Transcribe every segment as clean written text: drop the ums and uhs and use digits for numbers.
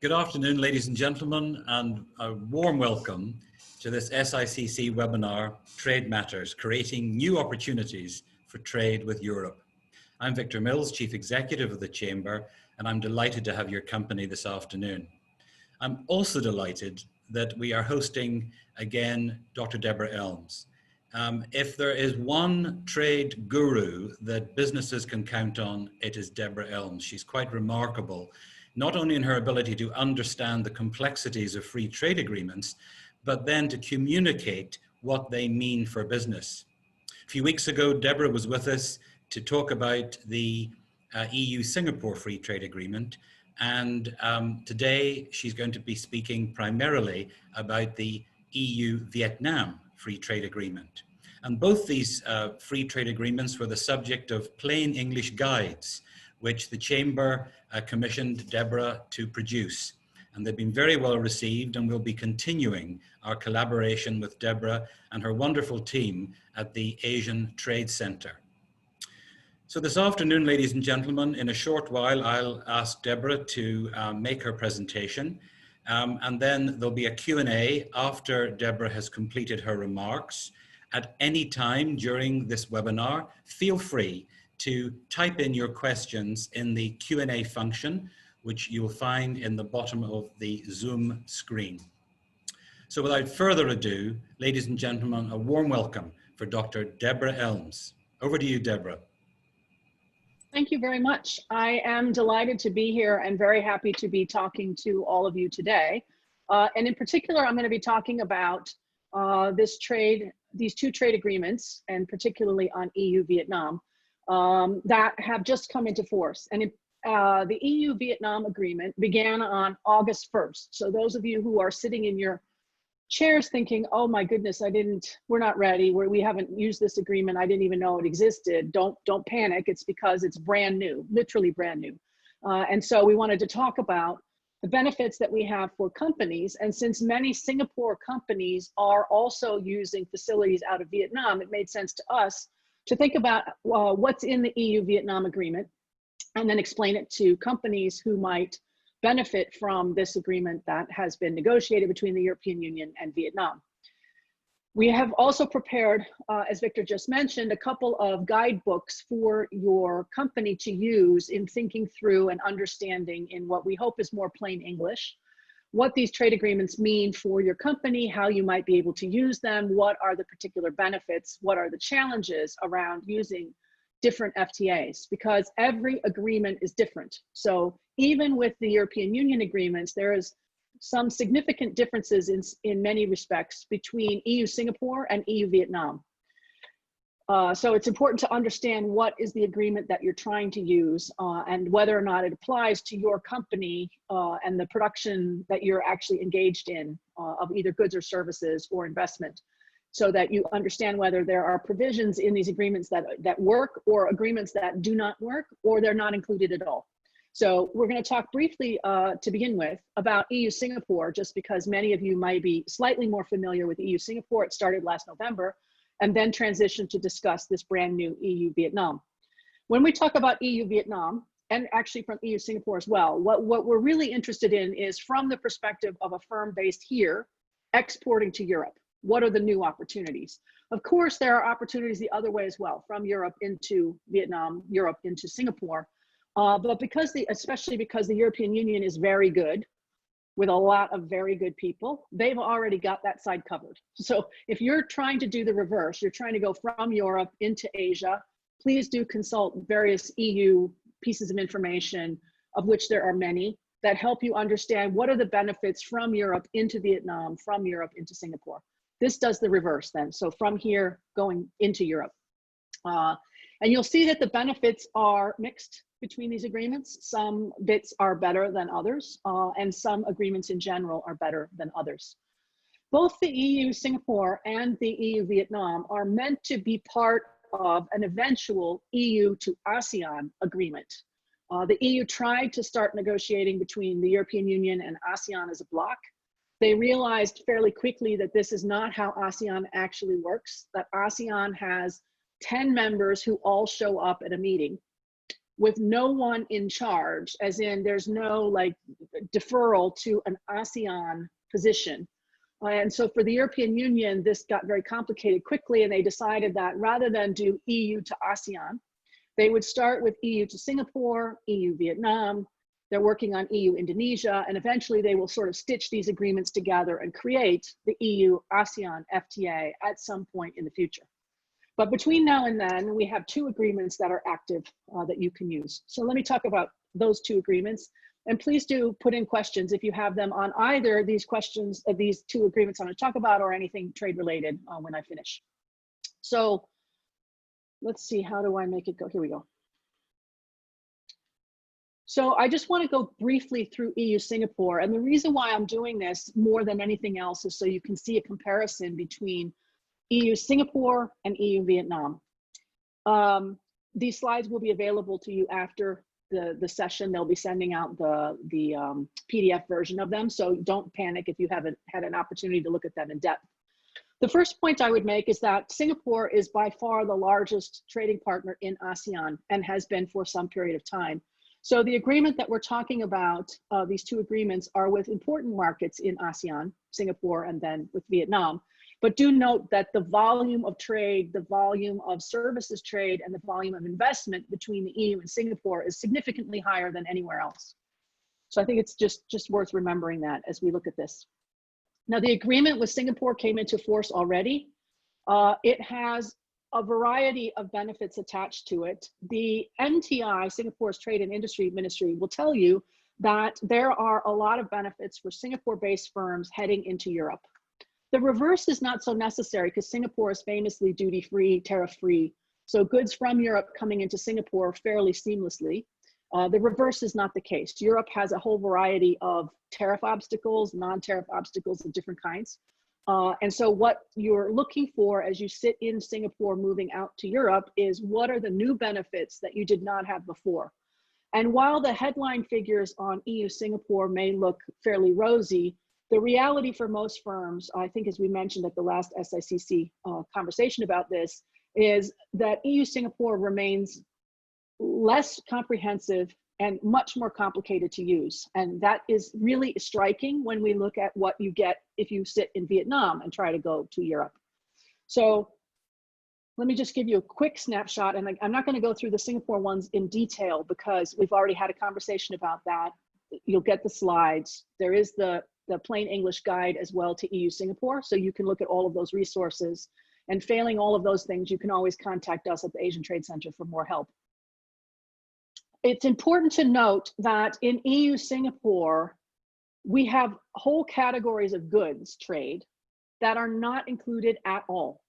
Good afternoon, ladies and gentlemen, and a warm welcome to this SICC webinar, Trade Matters, Creating New Opportunities for Trade with Europe. I'm Victor Mills, Chief Executive of the Chamber, and I'm delighted to have your company this afternoon. I'm also delighted that we are hosting again Dr. Deborah Elms. If there is one trade guru that businesses can count on, it is Deborah Elms. She's quite remarkable, not only in her ability to understand the complexities of free trade agreements, but then to communicate what they mean for business. A few weeks ago, Deborah was with us to talk about the EU-Singapore Free Trade Agreement. And today she's going to be speaking primarily about the EU-Vietnam Free Trade Agreement. And both these free trade agreements were the subject of plain English guides, which the Chamber commissioned Deborah to produce. And they've been very well received, and we'll be continuing our collaboration with Deborah and her wonderful team at the Asian Trade Center. So this afternoon, ladies and gentlemen, in a short while, I'll ask Deborah to make her presentation. And then there'll be a Q&A after Deborah has completed her remarks. At any time during this webinar, feel free to type in your questions in the Q&A function, which you'll find in the bottom of the Zoom screen. So without further ado, ladies and gentlemen, a warm welcome for Dr. Deborah Elms. Over to you, Deborah. Thank you very much. I am delighted to be here and very happy to be talking to all of you today. And in particular, I'm going to be talking about these two trade agreements, and particularly on EU-Vietnam, that have just come into force. And the EU-Vietnam agreement began on August 1st. So those of you who are sitting in your chairs thinking, oh my goodness, we're not ready, we haven't used this agreement, I didn't even know it existed, don't panic. It's because it's brand new, literally brand new. And so we wanted to talk about the benefits that we have for companies. And since many Singapore companies are also using facilities out of Vietnam, it made sense to us to think about what's in the EU-Vietnam agreement and then explain it to companies who might benefit from this agreement that has been negotiated between the European Union and Vietnam. We have also prepared, as Victor just mentioned, a couple of guidebooks for your company to use in thinking through and understanding in what we hope is more plain English, what these trade agreements mean for your company, how you might be able to use them, what are the particular benefits, what are the challenges around using different FTAs, because every agreement is different. So even with the European Union agreements, there is some significant differences in many respects between EU-Singapore and EU-Vietnam. So it's important to understand what is the agreement that you're trying to use and whether or not it applies to your company and the production that you're actually engaged in of either goods or services or investment, so that you understand whether there are provisions in these agreements that work or agreements that do not work or they're not included at all. So we're going to talk briefly to begin with about EU-Singapore, just because many of you might be slightly more familiar with EU-Singapore. It started last November and then transitioned to discuss this brand new EU-Vietnam. When we talk about EU-Vietnam, and actually from EU-Singapore as well, what we're really interested in is from the perspective of a firm based here, exporting to Europe. What are the new opportunities? Of course, there are opportunities the other way as well, from Europe into Vietnam, Europe into Singapore. But especially because the European Union is very good, with a lot of very good people, they've already got that side covered. So if you're trying to do the reverse, you're trying to go from Europe into Asia, please do consult various EU pieces of information, of which there are many, that help you understand what are the benefits from Europe into Vietnam, from Europe into Singapore. This does the reverse then. So from here going into Europe. And you'll see that the benefits are mixed between these agreements. Some bits are better than others, and some agreements in general are better than others. Both the EU-Singapore and the EU-Vietnam are meant to be part of an eventual EU to Asean agreement. The EU tried to start negotiating between the European Union and ASEAN as a bloc. They realized fairly quickly that this is not how ASEAN actually works, that ASEAN has 10 members who all show up at a meeting. with no one in charge, as in there's no like deferral to an ASEAN position. And so for the European Union, this got very complicated quickly, and they decided that rather than do EU to ASEAN, they would start with EU to Singapore, EU-Vietnam. They're working on EU-Indonesia, and eventually they will sort of stitch these agreements together and create the EU-ASEAN FTA at some point in the future. But between now and then, we have 2 agreements that are active that you can use. So let me talk about those 2 agreements. And please do put in questions if you have them on either these questions, these 2 agreements I'm going to talk about, or anything trade related when I finish. So let's see, how do I make it go? Here we go. So I just want to go briefly through EU-Singapore. And the reason why I'm doing this more than anything else is so you can see a comparison between EU-Singapore and EU-Vietnam. These slides will be available to you after the session. They'll be sending out the PDF version of them. So don't panic if you haven't had an opportunity to look at them in depth. The first point I would make is that Singapore is by far the largest trading partner in ASEAN and has been for some period of time. So the agreement that we're talking about, these 2 agreements, are with important markets in ASEAN, Singapore, and then with Vietnam. But do note that the volume of trade, the volume of services trade, and the volume of investment between the EU and Singapore is significantly higher than anywhere else. So I think it's just worth remembering that as we look at this. Now, the agreement with Singapore came into force already. It has a variety of benefits attached to it. The NTI, Singapore's Trade and Industry Ministry, will tell you that there are a lot of benefits for Singapore-based firms heading into Europe. The reverse is not so necessary because Singapore is famously duty-free, tariff-free. So goods from Europe coming into Singapore fairly seamlessly. The reverse is not the case. Europe has a whole variety of tariff obstacles, non-tariff obstacles of different kinds. And so what you're looking for as you sit in Singapore moving out to Europe is what are the new benefits that you did not have before. And while the headline figures on EU-Singapore may look fairly rosy, the reality for most firms, I think as we mentioned at the last SICC conversation about this, is that EU-Singapore remains less comprehensive and much more complicated to use. And that is really striking when we look at what you get if you sit in Vietnam and try to go to Europe. So let me just give you a quick snapshot, and I'm not going to go through the Singapore ones in detail because we've already had a conversation about that. You'll get the slides. There is the plain English guide as well to EU-Singapore, so you can look at all of those resources. And failing all of those things, you can always contact us at the Asian Trade Center for more help. It's important to note that in EU-Singapore, we have whole categories of goods trade that are not included at all.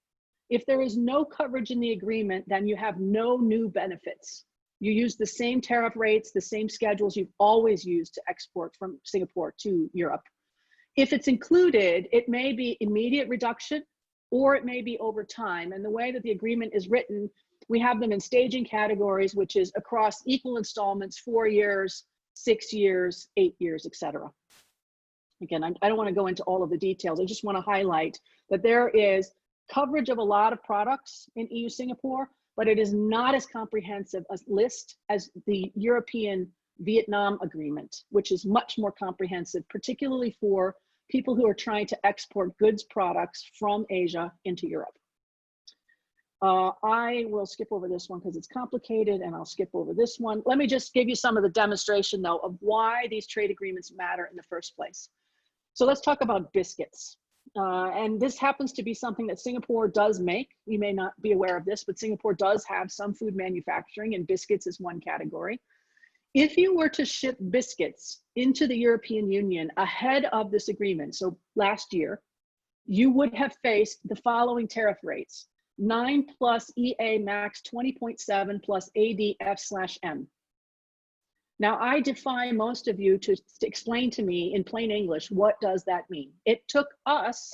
If there is no coverage in the agreement, then you have no new benefits. You use the same tariff rates, the same schedules you've always used to export from Singapore to Europe. If it's included, it may be immediate reduction or it may be over time. And the way that the agreement is written, we have them in staging categories, which is across equal installments, 4 years, 6 years, 8 years, etc. Again, I don't want to go into all of the details. I just want to highlight that there is coverage of a lot of products in EU-Singapore, but it is not as comprehensive a list as the European-Vietnam agreement, which is much more comprehensive, particularly for people who are trying to export goods products from Asia into Europe. I will skip over this one because it's complicated, and I'll skip over this one. Let me just give you some of the demonstration, though, of why these trade agreements matter in the first place. So let's talk about biscuits. And this happens to be something that Singapore does make. You may not be aware of this, but Singapore does have some food manufacturing, and biscuits is one category. If you were to ship biscuits into the European Union ahead of this agreement, so last year, you would have faced the following tariff rates: 9 plus EA max 20.7 plus ADF/M. Now, I defy most of you to explain to me in plain English, what does that mean? It took us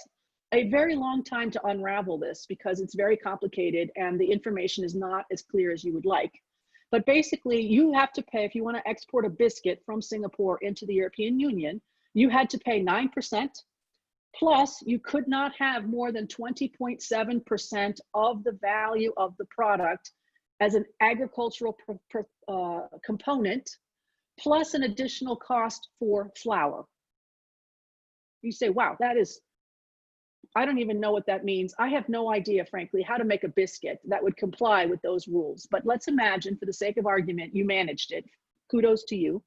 a very long time to unravel this because it's very complicated and the information is not as clear as you would like. But basically, you have to pay, if you want to export a biscuit from Singapore into the European Union, you had to pay 9%, plus you could not have more than 20.7% of the value of the product as an agricultural component, plus an additional cost for flour. You say, wow, that is, I don't even know what that means. I have no idea, frankly, how to make a biscuit that would comply with those rules. But let's imagine, for the sake of argument, you managed it. Kudos to you.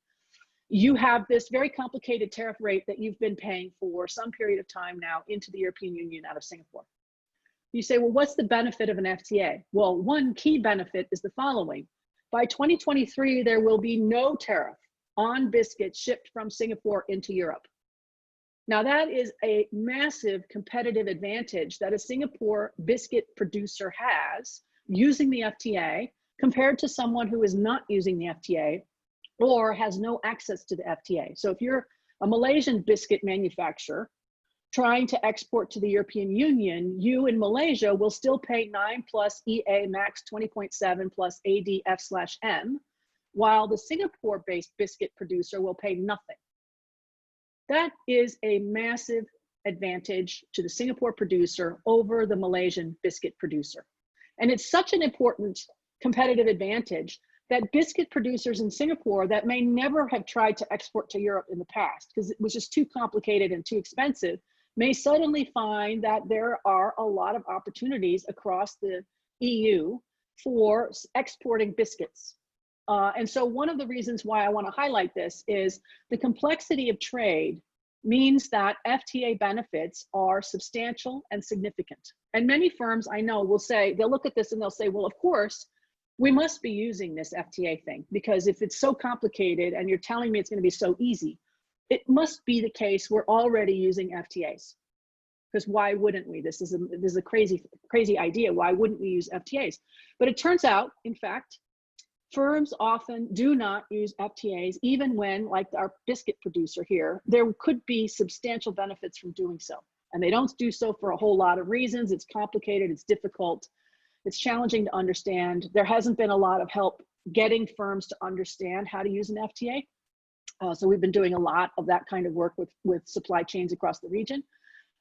You have this very complicated tariff rate that you've been paying for some period of time now into the European Union out of Singapore. You say, well, what's the benefit of an FTA? Well, one key benefit is the following. By 2023, there will be no tariff on biscuits shipped from Singapore into Europe. Now, that is a massive competitive advantage that a Singapore biscuit producer has using the FTA compared to someone who is not using the FTA or has no access to the FTA. So if you're a Malaysian biscuit manufacturer trying to export to the European Union, you in Malaysia will still pay 9 plus EA max 20.7 plus ADF/M, while the Singapore-based biscuit producer will pay nothing. That is a massive advantage to the Singapore producer over the Malaysian biscuit producer. And it's such an important competitive advantage that biscuit producers in Singapore that may never have tried to export to Europe in the past because it was just too complicated and too expensive may suddenly find that there are a lot of opportunities across the EU for exporting biscuits. And so one of the reasons why I want to highlight this is the complexity of trade means that FTA benefits are substantial and significant. And many firms I know will say, they'll look at this and they'll say, well, of course, we must be using this FTA thing because if it's so complicated and you're telling me it's going to be so easy, it must be the case we're already using FTAs. Because why wouldn't we? This is a crazy idea. Why wouldn't we use FTAs? But it turns out, in fact, firms often do not use FTAs, even when, like our biscuit producer here, there could be substantial benefits from doing so. And they don't do so for a whole lot of reasons. It's complicated, it's difficult, it's challenging to understand. There hasn't been a lot of help getting firms to understand how to use an FTA. So we've been doing a lot of that kind of work with supply chains across the region.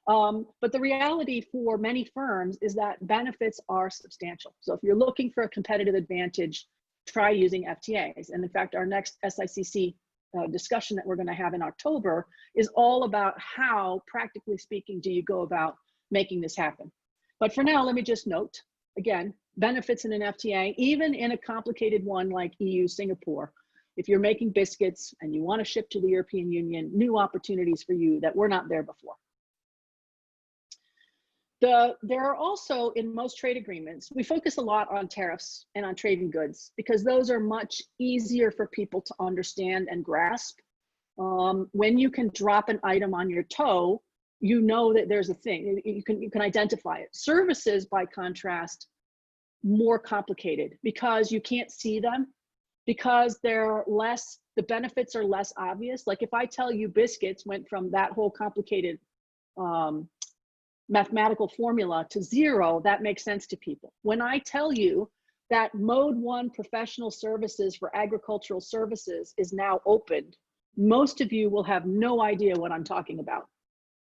But the reality for many firms is that benefits are substantial. So if you're looking for a competitive advantage, try using FTAs. And in fact, our next SICC discussion that we're going to have in October is all about how, practically speaking, do you go about making this happen. But for now, let me just note, again, benefits in an FTA, even in a complicated one like EU-Singapore. If you're making biscuits and you want to ship to the European Union, new opportunities for you that were not there before. There are also, in most trade agreements, we focus a lot on tariffs and on trading goods because those are much easier for people to understand and grasp. When you can drop an item on your toe, you know that there's a thing, you can identify it. Services, by contrast, more complicated because you can't see them, because they're less, the benefits are less obvious. Like if I tell you biscuits went from that whole complicated mathematical formula to 0, that makes sense to people. When I tell you that mode 1 professional services for agricultural services is now opened, most of you will have no idea what I'm talking about.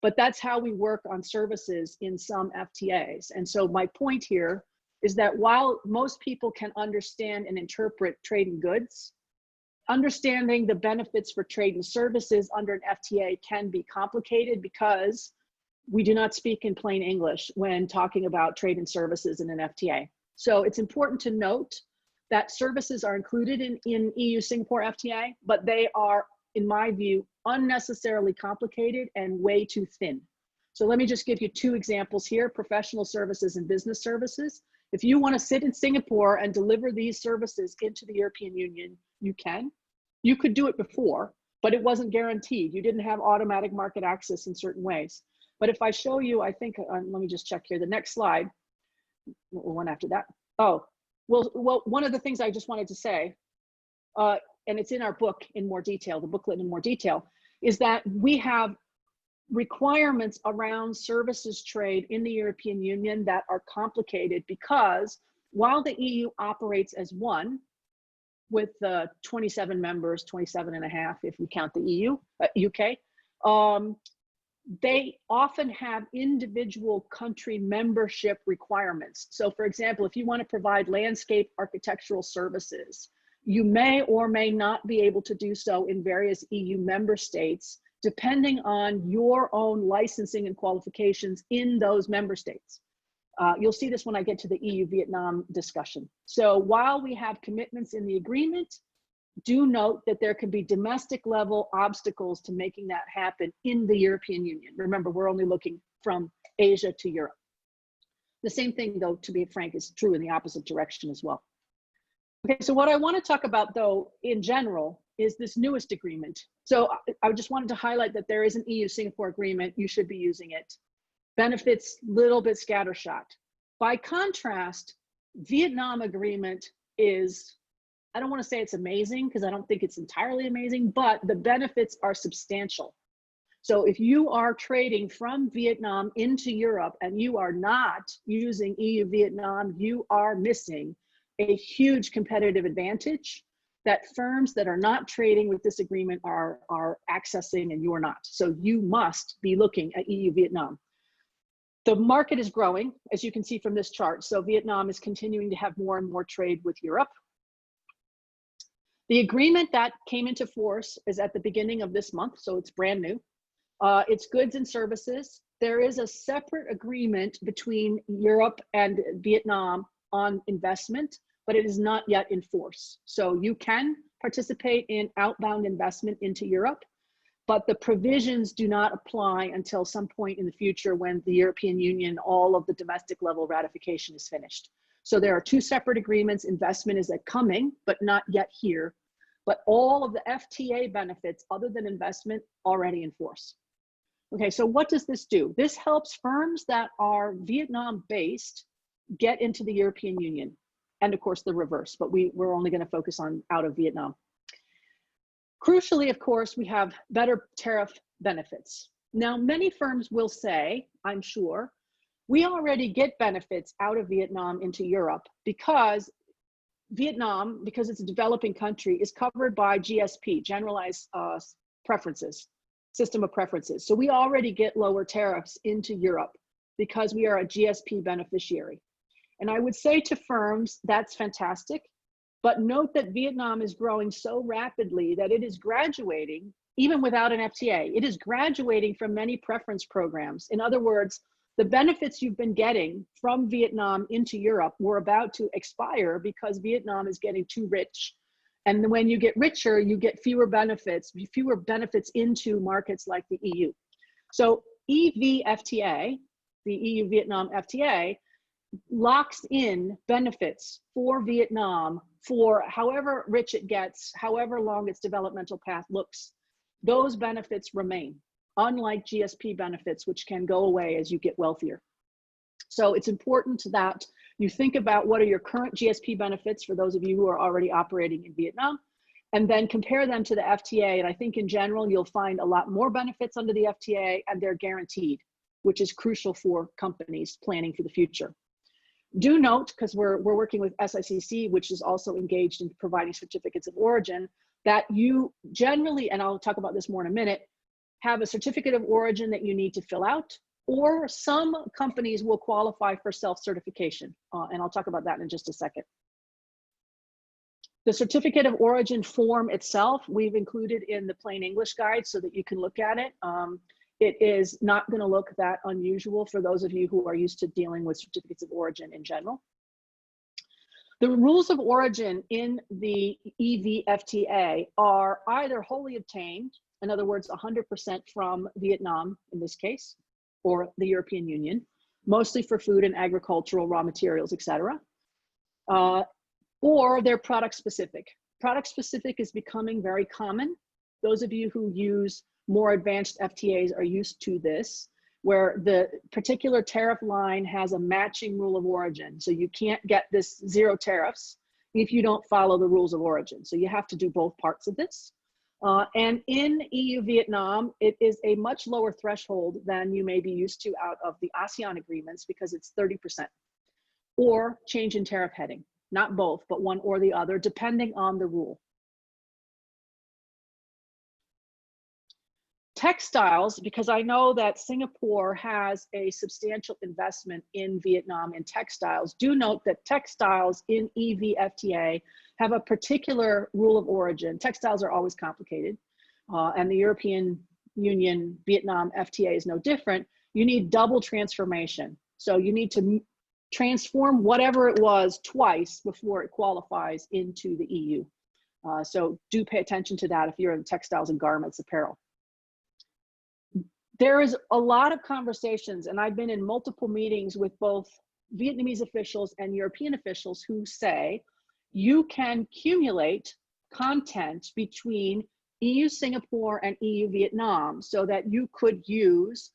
But that's how we work on services in some FTAs. And so my point here is that while most people can understand and interpret trade and goods, understanding the benefits for trade and services under an FTA can be complicated because we do not speak in plain English when talking about trade and services in an FTA. So it's important to note that services are included in EU-Singapore FTA, but they are, in my view, unnecessarily complicated and way too thin. So let me just give you 2 examples here, professional services and business services. If you want to sit in Singapore and deliver these services into the European Union, you can. You could do it before, but it wasn't guaranteed. You didn't have automatic market access in certain ways. But if I show you, I think, let me just check here, the next slide, one after that. Oh, well, one of the things I just wanted to say, and it's in our book in more detail, the booklet in more detail, is that we have requirements around services trade in the European Union that are complicated because while the EU operates as one with 27 members, 27 and a half if we count the UK, they often have individual country membership requirements. So for example, if you want to provide landscape architectural services, you may or may not be able to do so in various EU member states, depending on your own licensing and qualifications in those member states. You'll see this when I get to the EU-Vietnam discussion. So while we have commitments in the agreement, do note that there can be domestic level obstacles to making that happen in the European Union. Remember, we're only looking from Asia to Europe. The same thing, though, to be frank, is true in the opposite direction as well. Okay, so what I want to talk about, though, in general, is this newest agreement. So I just wanted to highlight that there is an EU-Singapore agreement. You should be using it. Benefits, little bit scattershot. By contrast, Vietnam agreement is, I don't want to say it's amazing because I don't think it's entirely amazing, but the benefits are substantial. So if you are trading from Vietnam into Europe and you are not using EU-Vietnam, you are missing a huge competitive advantage that firms that are not trading with this agreement are accessing, and you are not. So you must be looking at EU-Vietnam. The market is growing, as you can see from this chart. So Vietnam is continuing to have more and more trade with Europe. The agreement that came into force is at the beginning of this month, so it's brand new. It's goods and services. There is a separate agreement between Europe and Vietnam on investment, but it is not yet in force. So you can participate in outbound investment into Europe, but the provisions do not apply until some point in the future when the European Union, all of the domestic level ratification is finished. So there are two separate agreements. Investment is coming, but not yet here. But all of the FTA benefits other than investment already in force. Okay, so what does this do? This helps firms that are Vietnam based get into the European Union. And of course the reverse, but we're only gonna focus on out of Vietnam. Crucially, of course, we have better tariff benefits. Now, many firms will say, I'm sure, we already get benefits out of Vietnam into Europe because Vietnam, because it's a developing country, is covered by GSP, Generalized Preferences, System of Preferences. So we already get lower tariffs into Europe because we are a GSP beneficiary. And I would say to firms, that's fantastic. But note that Vietnam is growing so rapidly that it is graduating, even without an FTA, it is graduating from many preference programs. In other words, the benefits you've been getting from Vietnam into Europe were about to expire because Vietnam is getting too rich. And when you get richer, you get fewer benefits into markets like the EU. So EV-FTA, the EU-Vietnam FTA, locks in benefits for Vietnam for however rich it gets, however long its developmental path looks. Those benefits remain, unlike GSP benefits, which can go away as you get wealthier. So it's important that you think about what are your current GSP benefits for those of you who are already operating in Vietnam, and then compare them to the FTA. And I think in general, you'll find a lot more benefits under the FTA, and they're guaranteed, which is crucial for companies planning for the future. Do note, because we're working with SICC, which is also engaged in providing certificates of origin, that you generally, and I'll talk about this more in a minute, have a certificate of origin that you need to fill out, or some companies will qualify for self-certification, and I'll talk about that in just a second. The certificate of origin form itself, we've included in the plain English guide so that you can look at it. It is not going to look that unusual for those of you who are used to dealing with certificates of origin in general. The rules of origin in the EV-FTA are either wholly obtained, in other words, 100% from Vietnam in this case, or the European Union, mostly for food and agricultural raw materials, etc. Or they're product specific. Product specific is becoming very common. Those of you who use more advanced FTAs are used to this, where the particular tariff line has a matching rule of origin. So you can't get this zero tariffs if you don't follow the rules of origin. So you have to do both parts of this. And in EU-Vietnam, it is a much lower threshold than you may be used to out of the Asean agreements because it's 30%. Or change in tariff heading, not both, but one or the other, depending on the rule. Textiles, because I know that Singapore has a substantial investment in Vietnam in textiles. Do note that textiles in EU-FTA have a particular rule of origin. Textiles are always complicated, and the European Union Vietnam FTA is no different. You need double transformation. So you need to transform whatever it was twice before it qualifies into the EU. So do pay attention to that if you're in textiles and garments apparel. There is a lot of conversations, and I've been in multiple meetings with both Vietnamese officials and European officials who say you can accumulate content between EU Singapore and EU Vietnam so that you could use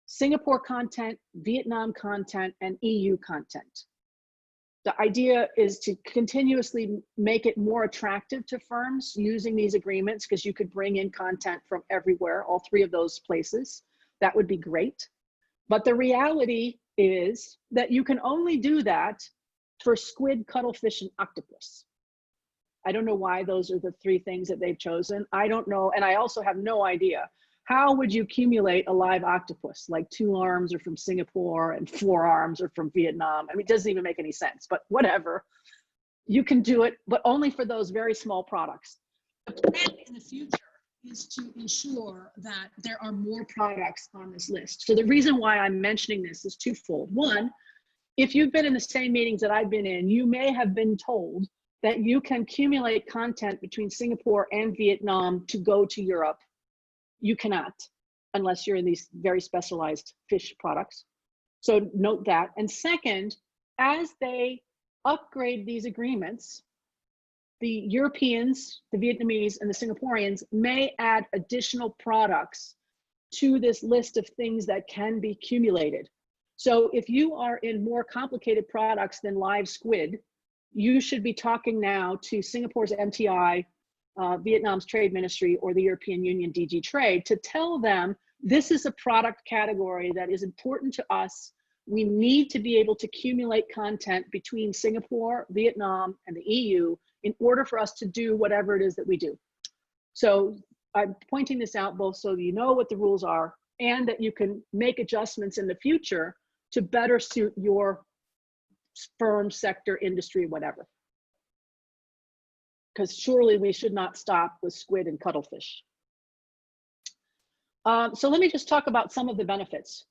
Singapore content, Vietnam content, and EU content. The idea is to continuously make it more attractive to firms using these agreements, because you could bring in content from everywhere, all three of those places. That would be great. But the reality is that you can only do that for squid, cuttlefish, and octopus. I don't know why those are the three things that they've chosen. I don't know, and I also have no idea. How would you accumulate a live octopus? Like 2 arms are from Singapore and 4 arms are from Vietnam. I mean, it doesn't even make any sense, but whatever. You can do it, but only for those very small products. The plan in the future is to ensure that there are more products on this list. So the reason why I'm mentioning this is twofold. One, if you've been in the same meetings that I've been in, you may have been told that you can accumulate content between Singapore and Vietnam to go to Europe. You cannot, unless you're in these very specialized fish products. So note that. And second, as they upgrade these agreements, the Europeans, the Vietnamese, and the Singaporeans may add additional products to this list of things that can be accumulated. So if you are in more complicated products than live squid, you should be talking now to Singapore's MTI, Vietnam's Trade Ministry, or the European Union DG Trade to tell them this is a product category that is important to us. We need to be able to accumulate content between Singapore, Vietnam, and the EU in order for us to do whatever it is that we do. So I'm pointing this out both so you know what the rules are and that you can make adjustments in the future to better suit your firm, sector, industry, whatever. Because surely we should not stop with squid and cuttlefish. So let me just talk about some of the benefits.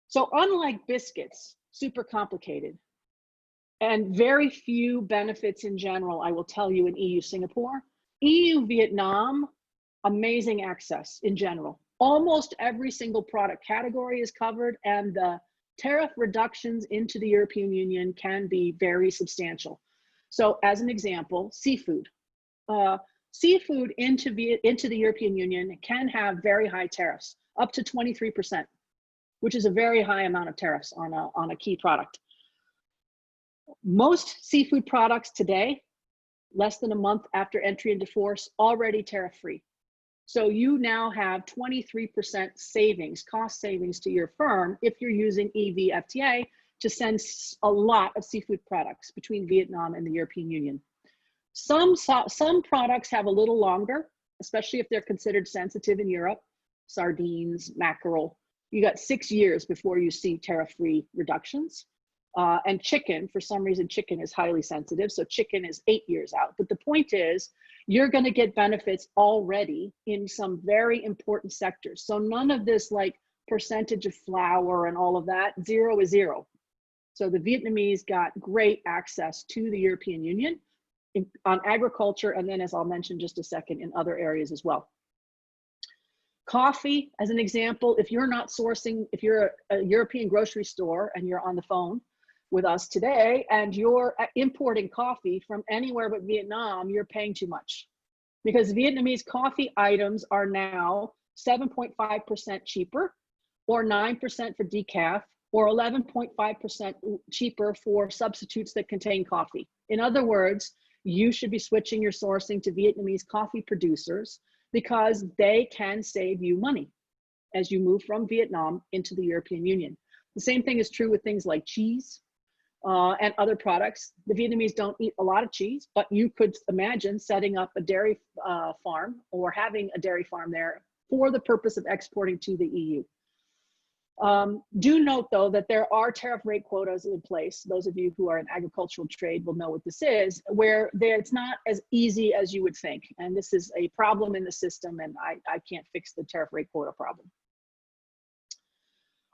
So unlike biscuits, super complicated, and very few benefits in general, I will tell you in EU Singapore, EU Vietnam, amazing access in general. Almost every single product category is covered, and the tariff reductions into the European Union can be very substantial. So as an example, seafood. Seafood into the European Union can have very high tariffs, up to 23%, which is a very high amount of tariffs on a key product. Most seafood products today, less than a month after entry into force, already tariff-free. So you now have 23% savings, cost savings to your firm if you're using EU-FTA to send a lot of seafood products between Vietnam and the European Union. Some products have a little longer, especially if they're considered sensitive in Europe. Sardines, mackerel. You got 6 years before you see tariff-free reductions. And chicken, for some reason, chicken is highly sensitive. So chicken is 8 years out. But the point is, you're going to get benefits already in some very important sectors. So none of this like percentage of flour and all of that, 0 is 0. So the Vietnamese got great access to the European Union on agriculture, and then, as I'll mention just a second, in other areas as well. Coffee, as an example, if you're not sourcing, if you're a European grocery store and you're on the phone with us today and you're importing coffee from anywhere but Vietnam, you're paying too much, because Vietnamese coffee items are now 7.5% cheaper, or 9% for decaf, or 11.5% cheaper for substitutes that contain coffee. In other words, you should be switching your sourcing to Vietnamese coffee producers because they can save you money as you move from Vietnam into the European Union. The same thing is true with things like cheese and other products. The Vietnamese don't eat a lot of cheese, but you could imagine setting up a dairy farm or having a dairy farm there for the purpose of exporting to the EU. Do note, though, that there are tariff rate quotas in place. Those of you who are in agricultural trade will know what this is, where it's not as easy as you would think. And this is a problem in the system, and I can't fix the tariff rate quota problem.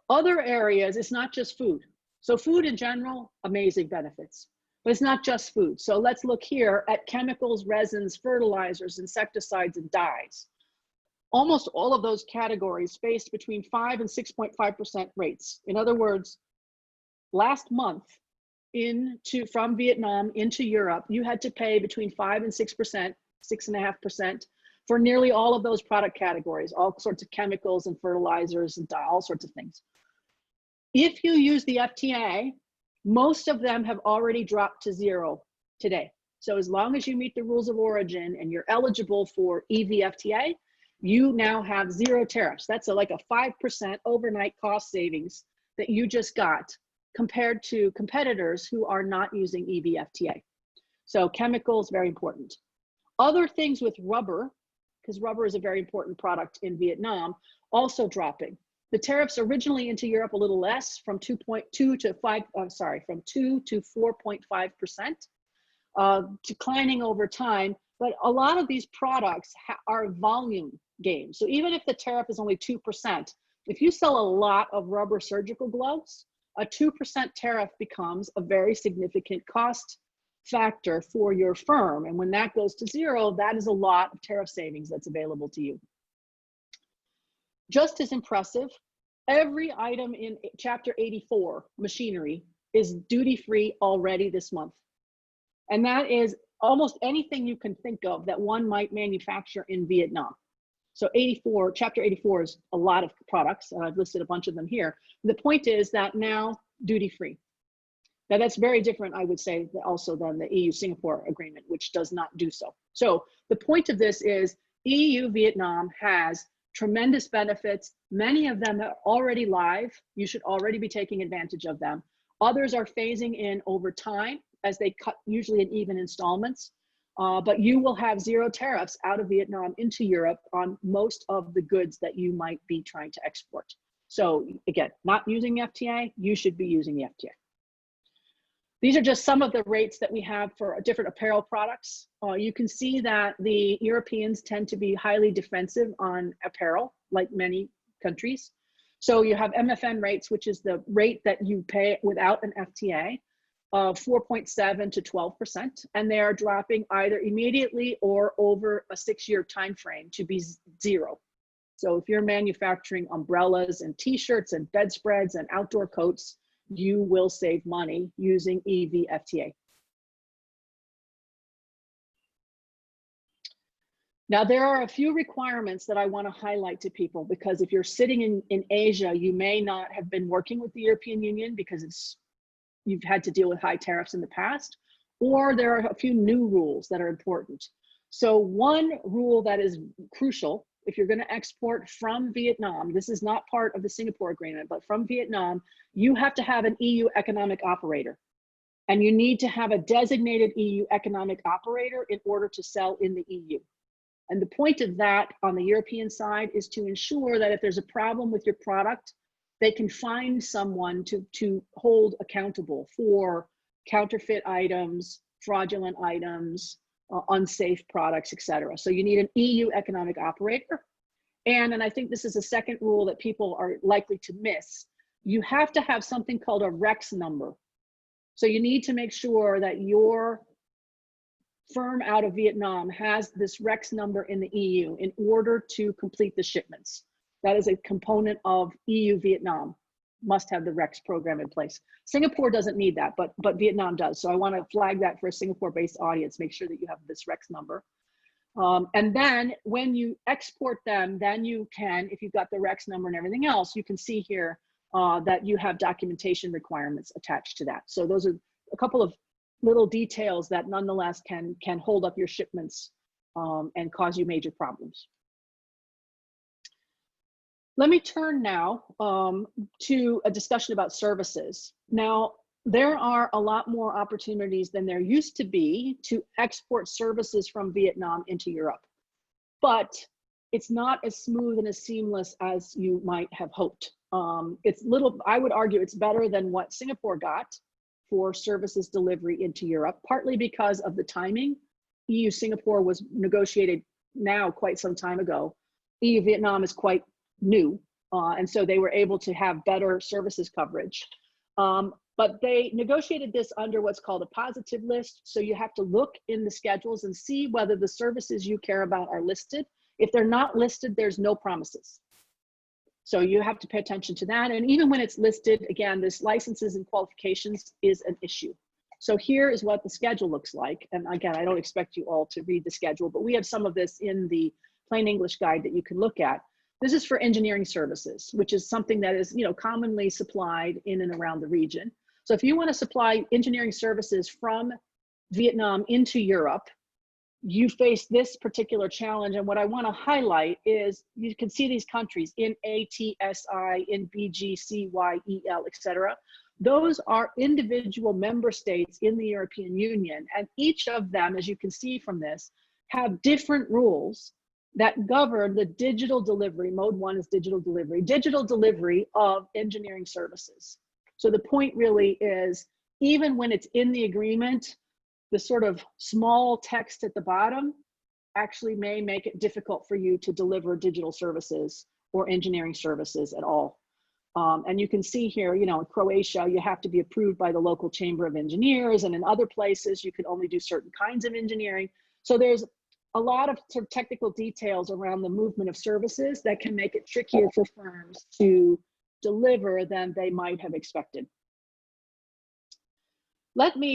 Other areas, it's not just food. So food in general, amazing benefits, but it's not just food. So let's look here at chemicals, resins, fertilizers, insecticides, and dyes. Almost all of those categories faced between 5 and 6.5% rates. In other words, last month from Vietnam into Europe, you had to pay between 5 and 6%, 6.5% for nearly all of those product categories, all sorts of chemicals and fertilizers and all sorts of things. If you use the FTA, most of them have already dropped to 0 today. So as long as you meet the rules of origin and you're eligible for EU-FTA, you now have 0 tariffs. That's like a 5% overnight cost savings that you just got compared to competitors who are not using EU-FTA. So chemicals, very important. Other things with rubber, because rubber is a very important product in Vietnam, also dropping. The tariffs originally into Europe a little less, from 2.2 to 5. From 2 to 4.5%, declining over time. But a lot of these products are volume games. So even if the tariff is only 2%, if you sell a lot of rubber surgical gloves, a 2% tariff becomes a very significant cost factor for your firm. And when that goes to 0, that is a lot of tariff savings that's available to you. Just as impressive, every item in Chapter 84, machinery, is duty-free already this month. And that is almost anything you can think of that one might manufacture in Vietnam. So Chapter 84 is a lot of products, and I've listed a bunch of them here. The point is that now duty-free. Now that's very different, I would say, also than the EU-Singapore agreement, which does not do so. So the point of this is EU-Vietnam has tremendous benefits. Many of them are already live. You should already be taking advantage of them. Others are phasing in over time as they cut usually in even installments. But you will have 0 tariffs out of Vietnam into Europe on most of the goods that you might be trying to export. So again, not using the FTA, you should be using the FTA. These are just some of the rates that we have for different apparel products. You can see that the Europeans tend to be highly defensive on apparel, like many countries. So you have MFN rates, which is the rate that you pay without an FTA, of 4.7 to 12%, and they are dropping either immediately or over a 6-year time frame to be 0. So if you're manufacturing umbrellas and t-shirts and bedspreads and outdoor coats, you will save money using EU-FTA. Now, there are a few requirements that I want to highlight to people, because if you're sitting in Asia, you may not have been working with the European Union because you've had to deal with high tariffs in the past, or there are a few new rules that are important. So one rule that is crucial, if you're going to export from Vietnam, this is not part of the Singapore agreement, but from Vietnam, you have to have an EU economic operator. And you need to have a designated EU economic operator in order to sell in the EU. And the point of that on the European side is to ensure that if there's a problem with your product, they can find someone to hold accountable for counterfeit items, fraudulent items, unsafe products, etc. So you need an EU economic operator. And I think this is a second rule that people are likely to miss. You have to have something called a REX number. So you need to make sure that your firm out of Vietnam has this REX number in the EU in order to complete the shipments. That is a component of EU-Vietnam, must have the REX program in place. Singapore doesn't need that, but Vietnam does. So I want to flag that for a Singapore-based audience, make sure that you have this REX number. And then when you export them, then you can, if you've got the REX number and everything else, you can see here that you have documentation requirements attached to that. So those are a couple of little details that nonetheless can hold up your shipments and cause you major problems. Let me turn now to a discussion about services. Now, there are a lot more opportunities than there used to be to export services from Vietnam into Europe. But it's not as smooth and as seamless as you might have hoped. I would argue it's better than what Singapore got for services delivery into Europe, partly because of the timing. EU-Singapore was negotiated now quite some time ago. EU-Vietnam is quite new, and so they were able to have better services coverage. But they negotiated this under what's called a positive list. So you have to look in the schedules and see whether the services you care about are listed. If they're not listed, there's no promises. So you have to pay attention to that. And even when it's listed, again, this licenses and qualifications is an issue. So here is what the schedule looks like. And again, I don't expect you all to read the schedule, but we have some of this in the plain English guide that you can look at. This is for engineering services, which is something that is, commonly supplied in and around the region. So if you want to supply engineering services from Vietnam into Europe, you face this particular challenge. And what I want to highlight is you can see these countries in ATSI, in BGCYEL, etc. Those are individual member states in the European Union. And each of them, as you can see from this, have different rules that govern the digital delivery. Mode 1 is digital delivery of engineering services. So the point really is, even when it's in the agreement, the sort of small text at the bottom actually may make it difficult for you to deliver digital services or engineering services at all. And you can see here, in Croatia, you have to be approved by the local chamber of engineers, and in other places, you can only do certain kinds of engineering. So there's a lot of sort of technical details around the movement of services that can make it trickier for firms to deliver than they might have expected.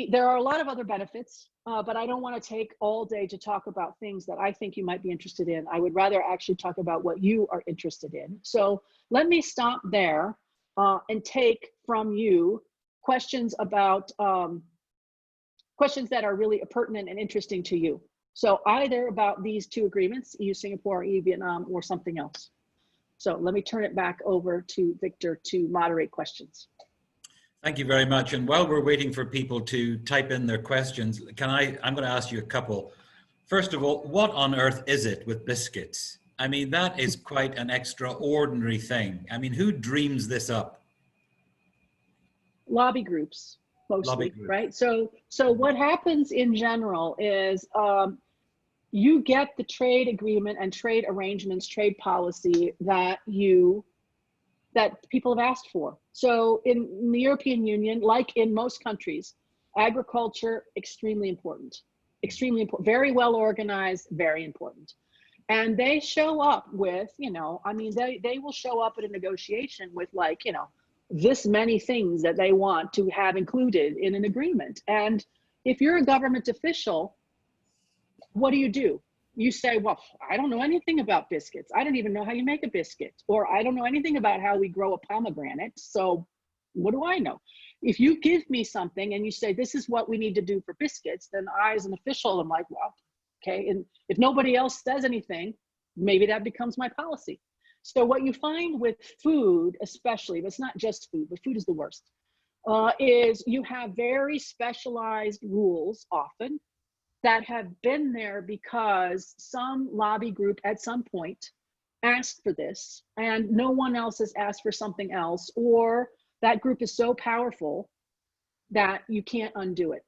There are a lot of other benefits, but I don't want to take all day to talk about things that I think you might be interested in. I would rather actually talk about what you are interested in. So let me stop there and take from you questions about questions that are really pertinent and interesting to you. So either about these two agreements, EU-Singapore, EU-Vietnam, or something else. So let me turn it back over to Victor to moderate questions. Thank you very much. And while we're waiting for people to type in their questions, I'm going to ask you a couple. First of all, what on earth is it with biscuits? I mean, that is quite an extraordinary thing. I mean, who dreams this up? Lobby groups, mostly, right? So what happens in general is you get the trade agreement and trade arrangements, trade policy that people have asked for. So in the European Union, like in most countries, agriculture, extremely important, very well organized, very important. And they show up with, they will show up at a negotiation with this many things that they want to have included in an agreement. And if you're a government official, what do? You say, well, I don't know anything about biscuits. I don't even know how you make a biscuit. Or I don't know anything about how we grow a pomegranate. So what do I know? If you give me something and you say, this is what we need to do for biscuits, then I, as an official, am like, well, okay. And if nobody else says anything, maybe that becomes my policy. So what you find with food, especially, but it's not just food, but food is the worst, is you have very specialized rules often that have been there because some lobby group at some point asked for this and no one else has asked for something else, or that group is so powerful that you can't undo it.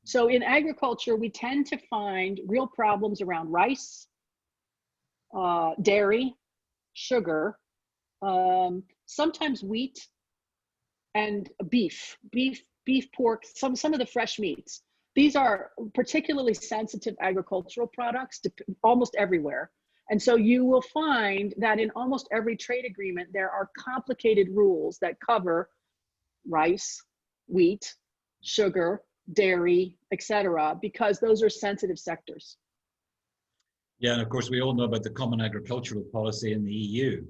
So in agriculture, we tend to find real problems around rice, dairy, sugar, sometimes wheat, and beef, pork, some of the fresh meats. These are particularly sensitive agricultural products almost everywhere. And so you will find that in almost every trade agreement, there are complicated rules that cover rice, wheat, sugar, dairy, etc., because those are sensitive sectors. Yeah, and of course, we all know about the Common Agricultural Policy in the EU.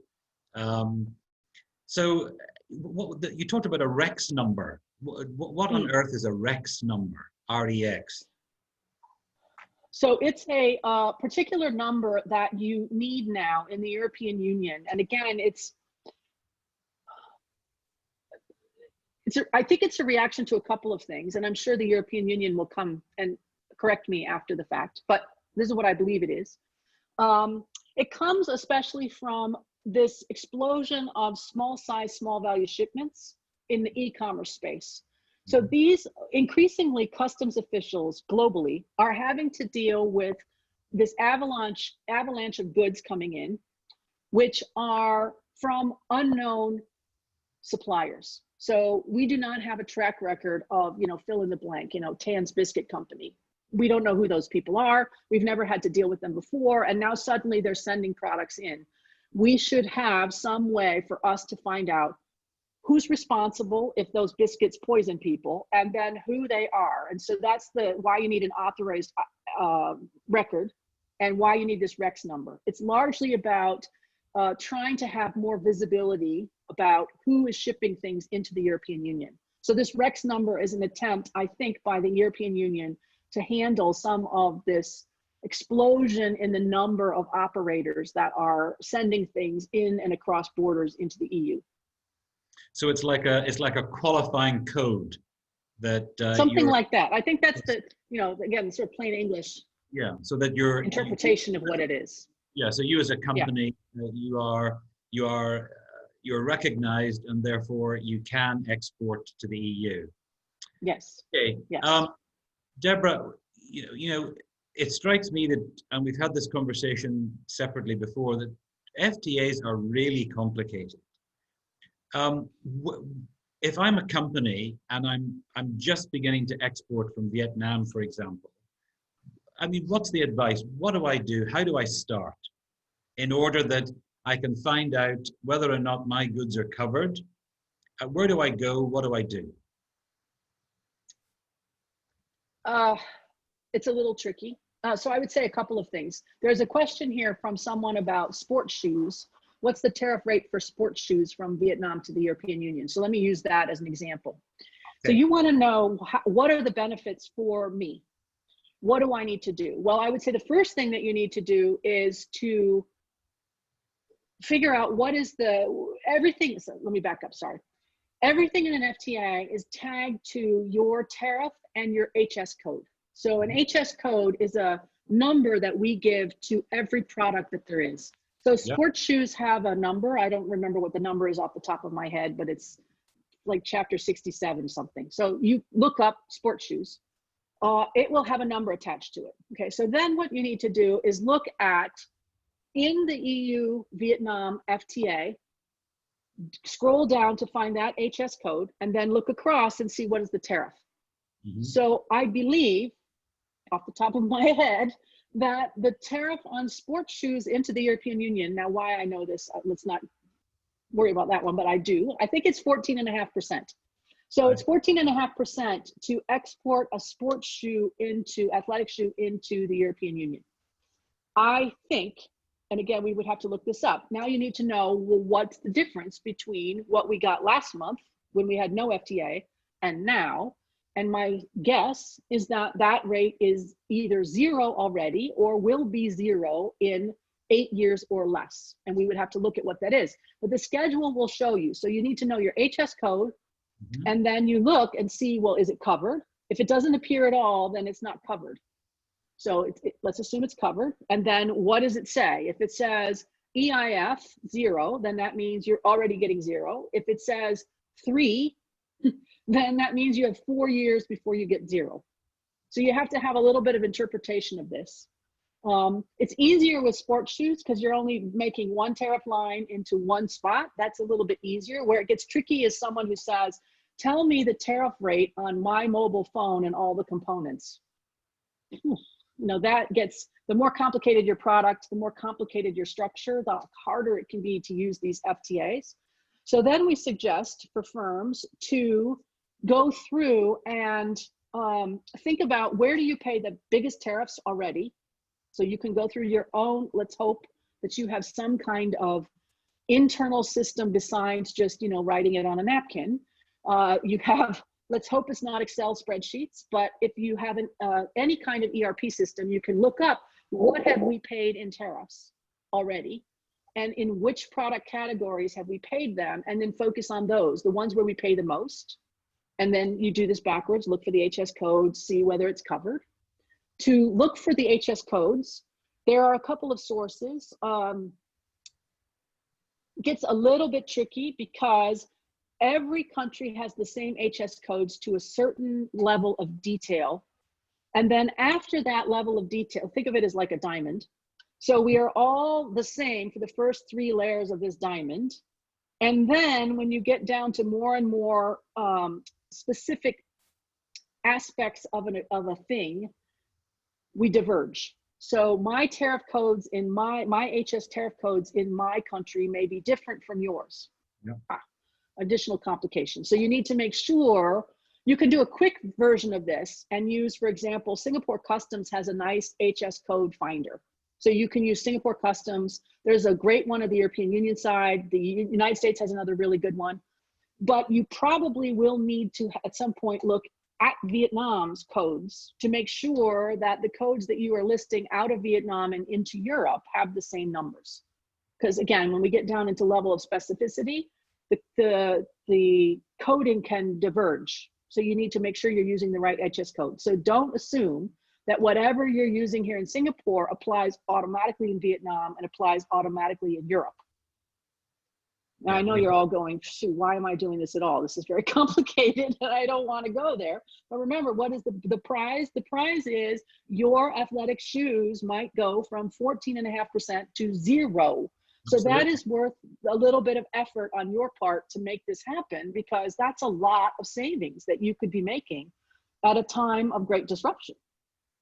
So you talked about a REX number. What on earth is a REX number? REX. So it's a particular number that you need now in the European Union. And again, I think it's a reaction to a couple of things. And I'm sure the European Union will come and correct me after the fact, but this is what I believe it is. It comes especially from this explosion of small size, small value shipments in the e-commerce space. So these increasingly customs officials globally are having to deal with this avalanche of goods coming in, which are from unknown suppliers. So we do not have a track record of, fill in the blank, Tan's Biscuit Company. We don't know who those people are. We've never had to deal with them before. And now suddenly they're sending products in. We should have some way for us to find out who's responsible if those biscuits poison people, and then who they are. And so that's why you need an authorized record and why you need this REX number. It's largely about trying to have more visibility about who is shipping things into the European Union. So this REX number is an attempt, I think, by the European Union to handle some of this explosion in the number of operators that are sending things in and across borders into the EU. So it's like a qualifying code that something like that. I think that's the, again, sort of plain English. Yeah. So that your interpretation of what it is. Yeah. So you as a company, you are recognized, and therefore you can export to the EU. Yes. Okay. Yes. Deborah, it strikes me that, and we've had this conversation separately before, that FTAs are really complicated. If I'm a company and I'm just beginning to export from Vietnam, for example, I mean, what's the advice? What do I do? How do I start in order that I can find out whether or not my goods are covered? Where do I go? What do I do? It's a little tricky. So I would say a couple of things. There's a question here from someone about sports shoes. What's the tariff rate for sports shoes from Vietnam to the European Union? So let me use that as an example. Okay. So you want to know what are the benefits for me? What do I need to do? Well, I would say the first thing that you need to do is to figure out what is everything. So let me back up, sorry. Everything in an FTA is tagged to your tariff and your HS code. So an HS code is a number that we give to every product that there is. So sports shoes have a number. I don't remember what the number is off the top of my head, but it's like chapter 67 something. So you look up sports shoes. It will have a number attached to it. Okay, so then what you need to do is look at, in the EU-Vietnam FTA, scroll down to find that HS code, and then look across and see what is the tariff. Mm-hmm. So I believe, off the top of my head, that the tariff on sports shoes into the European Union, now why I know this, let's not worry about that one, but I do. I think it's 14.5%. So it's 14.5% to export a sports shoe athletic shoe into the European Union. I think, and again, we would have to look this up. Now you need to know, well, what's the difference between what we got last month when we had no FTA and now? And my guess is that that rate is either zero already or will be zero in 8 years or less. And we would have to look at what that is. But the schedule will show you. So you need to know your HS code, and then you look and see, well, is it covered? If it doesn't appear at all, then it's not covered. So let's assume it's covered. And then what does it say? If it says EIF 0, then that means you're already getting 0. If it says 3, then that means you have 4 years before you get 0. So you have to have a little bit of interpretation of this. It's easier with sports shoes because you're only making one tariff line into one spot. That's a little bit easier. Where it gets tricky is someone who says, tell me the tariff rate on my mobile phone and all the components. That gets, the more complicated your product, the more complicated your structure, the harder it can be to use these FTAs. So then we suggest for firms to go through and think about, where do you pay the biggest tariffs already? So you can go through your own, let's hope that you have some kind of internal system besides just, writing it on a napkin. You have, let's hope it's not Excel spreadsheets, but if you have any kind of ERP system, you can look up, what have we paid in tariffs already? And in which product categories have we paid them? And then focus on those, the ones where we pay the most. And then you do this backwards, look for the HS codes, see whether it's covered. To look for the HS codes There are a couple of sources. Gets a little bit tricky because every country has the same HS codes to a certain level of detail. And then after that level of detail, think of it as like a diamond. So we are all the same for the first 3 layers of this diamond. And then when you get down to more and more specific aspects of a thing, we diverge. So my tariff codes in my HS tariff codes in my country may be different from yours. Yeah. Additional complications. So you need to make sure you can do a quick version of this and use, for example, Singapore Customs has a nice HS code finder. So you can use Singapore Customs. There's a great one of the European Union side. The United States has another really good one. But you probably will need to, at some point, look at Vietnam's codes to make sure that the codes that you are listing out of Vietnam and into Europe have the same numbers. Because again, when we get down into level of specificity, the coding can diverge. So you need to make sure you're using the right HS code. So don't assume that whatever you're using here in Singapore applies automatically in Vietnam and applies automatically in Europe. Now, I know you're all going, shoot, why am I doing this at all? This is very complicated and I don't want to go there. But remember, what is the prize? The prize is your athletic shoes might go from 14.5% to 0. So that is worth a little bit of effort on your part to make this happen, because that's a lot of savings that you could be making at a time of great disruption.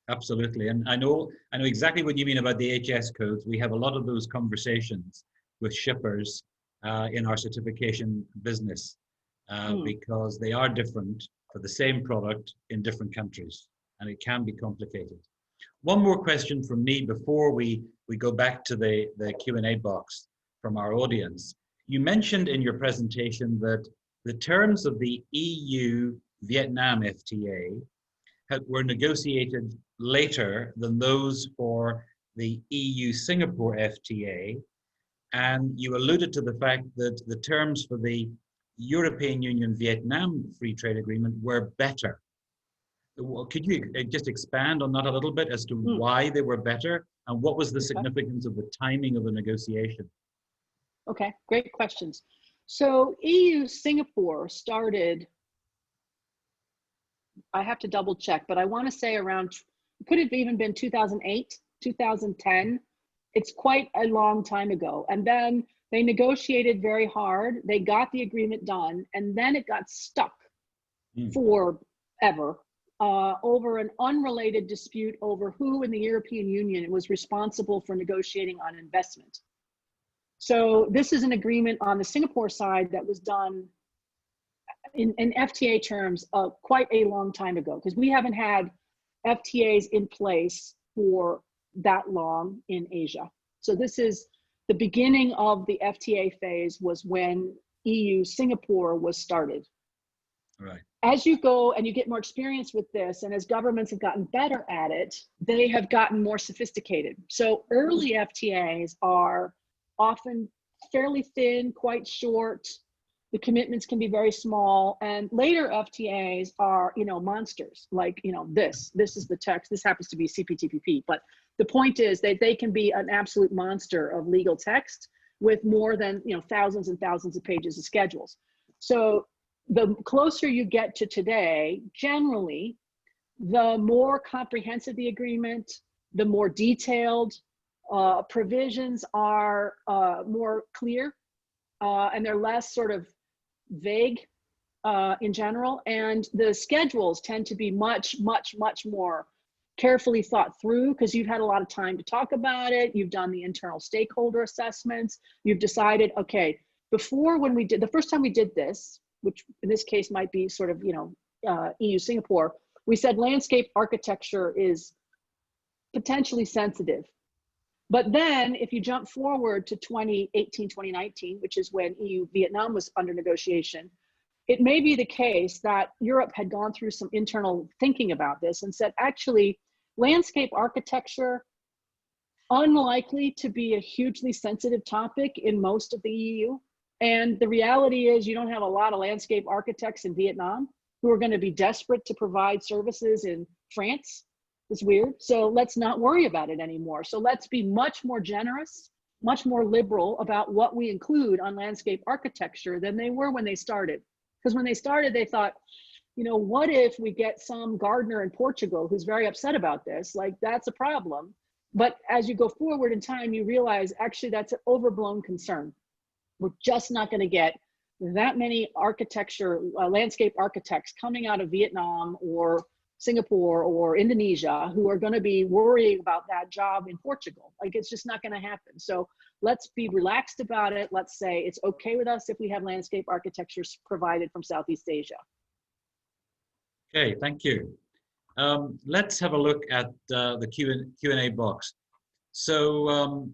Absolutely. And I know exactly what you mean about the HS codes. We have a lot of those conversations with shippers in our certification business because they are different for the same product in different countries, and it can be complicated. One more question from me before we go back to the Q&A box from our audience. You mentioned in your presentation that the terms of the EU-Vietnam FTA were negotiated later than those for the EU-Singapore FTA. And you alluded to the fact that the terms for the European Union-Vietnam Free Trade Agreement were better. Could you just expand on that a little bit as to why they were better and what was the significance of the timing of the negotiation? Okay, great questions. So EU-Singapore started, I have to double check, but I want to say around, could have even been 2008, 2010. It's quite a long time ago. And then they negotiated very hard. They got the agreement done, and then it got stuck forever over an unrelated dispute over who in the European Union was responsible for negotiating on investment. So this is an agreement on the Singapore side that was done in FTA terms quite a long time ago, because we haven't had FTAs in place for that long in Asia. So this is the beginning of the FTA phase, was when EU-Singapore was started. Right. As you go and you get more experience with this, and as governments have gotten better at it, they have gotten more sophisticated. So early FTAs are often fairly thin, quite short. The commitments can be very small, and later FTAs are, monsters, like, this is the text. This happens to be CPTPP, but the point is that they can be an absolute monster of legal text with more than, thousands and thousands of pages of schedules. So the closer you get to today, generally, the more comprehensive the agreement, the more detailed provisions are more clear, and they're less sort of vague in general. And the schedules tend to be much, much, much more carefully thought through, because you've had a lot of time to talk about it. You've done the internal stakeholder assessments. You've decided, okay, before, when we did, the first time we did this, which in this case might be sort of, EU-Singapore, we said landscape architecture is potentially sensitive. But then if you jump forward to 2018, 2019, which is when EU-Vietnam was under negotiation, it may be the case that Europe had gone through some internal thinking about this and said, actually, landscape architecture, unlikely to be a hugely sensitive topic in most of the EU. And the reality is you don't have a lot of landscape architects in Vietnam who are going to be desperate to provide services in France. It's weird. So let's not worry about it anymore. So let's be much more generous, much more liberal about what we include on landscape architecture than they were when they started. Because when they started, they thought, you know, what if we get some gardener in Portugal who's very upset about this? Like, that's a problem. But as you go forward in time, you realize actually that's an overblown concern. We're just not going to get that many architecture, landscape architects coming out of Vietnam or Singapore or Indonesia who are going to be worrying about that job in Portugal. Like, it's just not going to happen. So let's be relaxed about it. Let's say it's okay with us if we have landscape architectures provided from Southeast Asia. Okay, thank you. Let's have a look at the Q&A box. So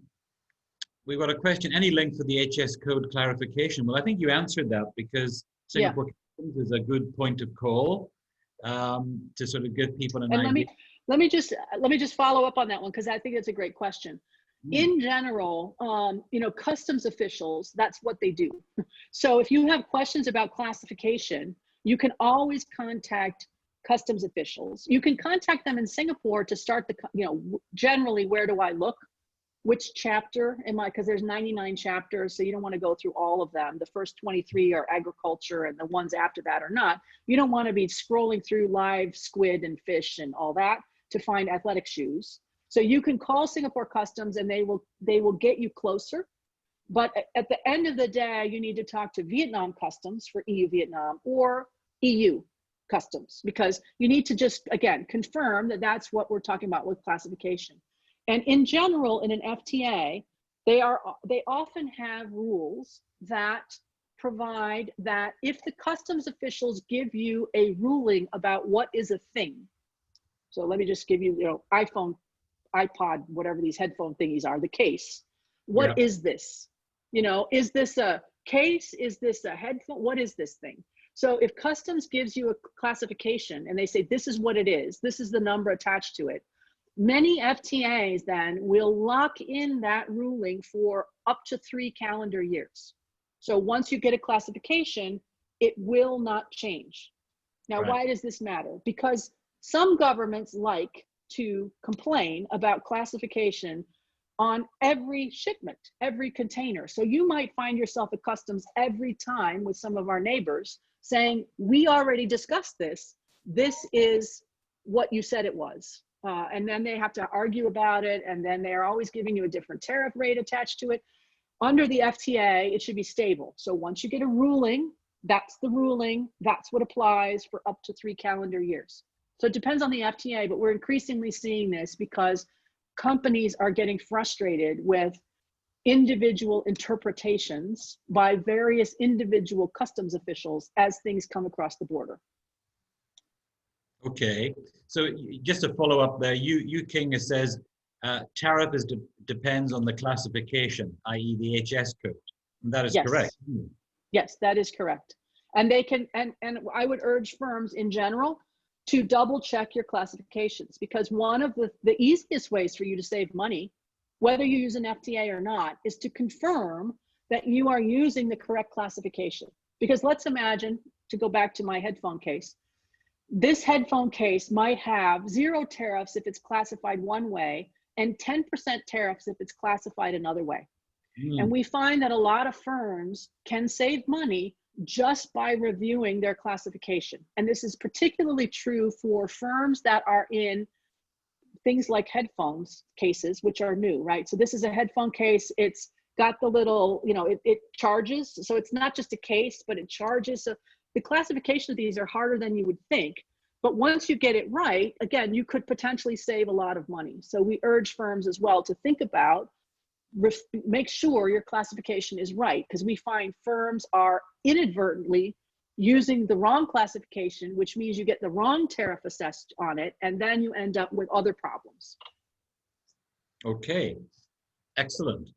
we've got a question, any link for the HS code clarification? Well, I think you answered that, because Singapore Customs is a good point of call to sort of give people an idea. Let me just follow up on that one, because I think it's a great question. In general, you know, customs officials, that's what they do. So if you have questions about classification, you can always contact customs officials. You can contact them in Singapore to start the, you know, generally, where do I look? Which chapter am I, because there's 99 chapters, so you don't want to go through all of them. The first 23 are agriculture, and the ones after that are not. You don't want to be scrolling through live squid and fish and all that to find athletic shoes. So you can call Singapore Customs and they will get you closer. But at the end of the day, you need to talk to Vietnam Customs for EU-Vietnam or EU Customs, because you need to just, again, confirm that that's what we're talking about with classification. And in general, in an FTA, they often have rules that provide that if the customs officials give you a ruling about what is a thing, so let me just give you, you know, iPhone, iPod, whatever these headphone thingies are, the case. What is this? You know, is this a case? Is this a headphone? What is this thing? So if customs gives you a classification and they say, this is what it is, this is the number attached to it, many FTAs then will lock in that ruling for up to 3 calendar years. So once you get a classification, it will not change. Now, why does this matter? Because some governments like to complain about classification on every shipment, every container. So you might find yourself at customs every time with some of our neighbors saying, we already discussed this. This is what you said it was. And then they have to argue about it. And then they're always giving you a different tariff rate attached to it. Under the FTA, it should be stable. So once you get a ruling, that's the ruling. That's what applies for up to 3 calendar years. So it depends on the FTA, but we're increasingly seeing this because companies are getting frustrated with individual interpretations by various individual customs officials as things come across the border. Okay, so just to follow up there, you King says tariff depends on the classification, i.e. the HS code. And that is correct. Yes, that is correct. And they can, and I would urge firms in general to double check your classifications, because one of the easiest ways for you to save money, whether you use an FTA or not, is to confirm that you are using the correct classification. Because let's imagine, to go back to my headphone case, this headphone case might have 0 tariffs if it's classified one way and 10% tariffs if it's classified another way. And we find that a lot of firms can save money just by reviewing their classification. And this is particularly true for firms that are in things like headphones cases, which are new, right? So this is a headphone case. It's got the little, you know, it charges. So it's not just a case, but it charges. So the classification of these are harder than you would think. But once you get it right, again, you could potentially save a lot of money. So we urge firms as well to think about, make sure your classification is right, because we find firms are inadvertently using the wrong classification, which means you get the wrong tariff assessed on it, and then you end up with other problems. Okay, excellent.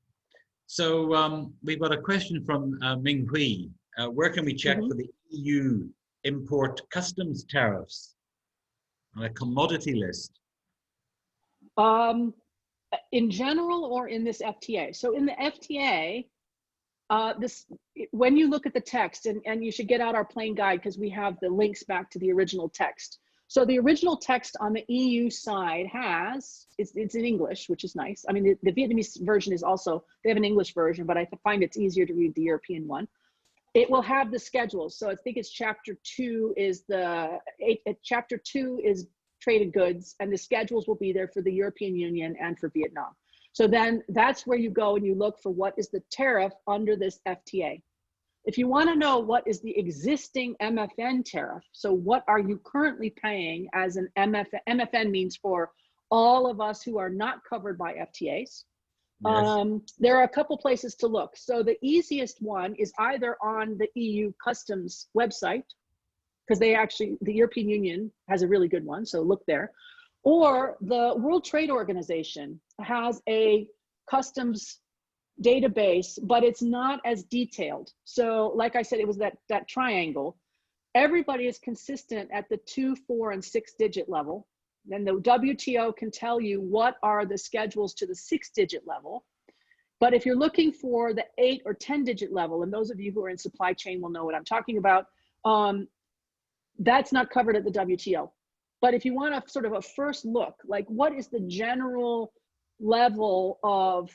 So we've got a question from Ming Hui. Where can we check for the EU import customs tariffs on a commodity list? In general or in this FTA? So in the FTA, when you look at the text, and you should get out our plain guide because we have the links back to the original text. So the original text on the EU side it's in English, which is nice. I mean, the Vietnamese version is also, they have an English version, but I find it's easier to read the European one. It will have the schedules. So I think it's chapter 2 is chapter 2 is traded goods, and the schedules will be there for the European Union and for Vietnam. So then that's where you go and you look for what is the tariff under this FTA. If you want to know what is the existing MFN tariff, so what are you currently paying as an MFN? MFN means for all of us who are not covered by FTAs. Yes. There are a couple places to look. So the easiest one is either on the EU customs website, because the European Union has a really good one, so look there. Or the World Trade Organization has a customs database, but it's not as detailed. So like I said, it was that triangle. Everybody is consistent at the 2, 4, and 6-digit level. Then the WTO can tell you what are the schedules to the 6-digit level. But if you're looking for the 8 or 10-digit level, and those of you who are in supply chain will know what I'm talking about, that's not covered at the WTO. But if you want a sort of a first look, like what is the general level of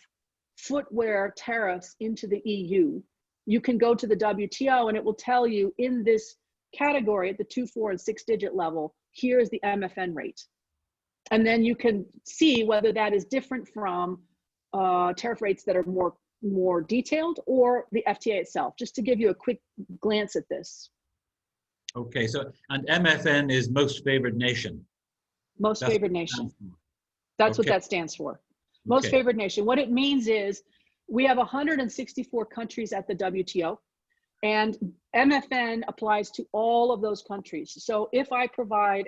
footwear tariffs into the EU, you can go to the WTO and it will tell you in this category at the 2, 4, and 6-digit level, here's the MFN rate. And then you can see whether that is different from tariff rates that are more detailed or the FTA itself, just to give you a quick glance at this. Okay, so, and MFN is most favored nation. Most favored nation. That's what that stands for. Most favored nation. What it means is we have 164 countries at the WTO, and MFN applies to all of those countries. So if I provide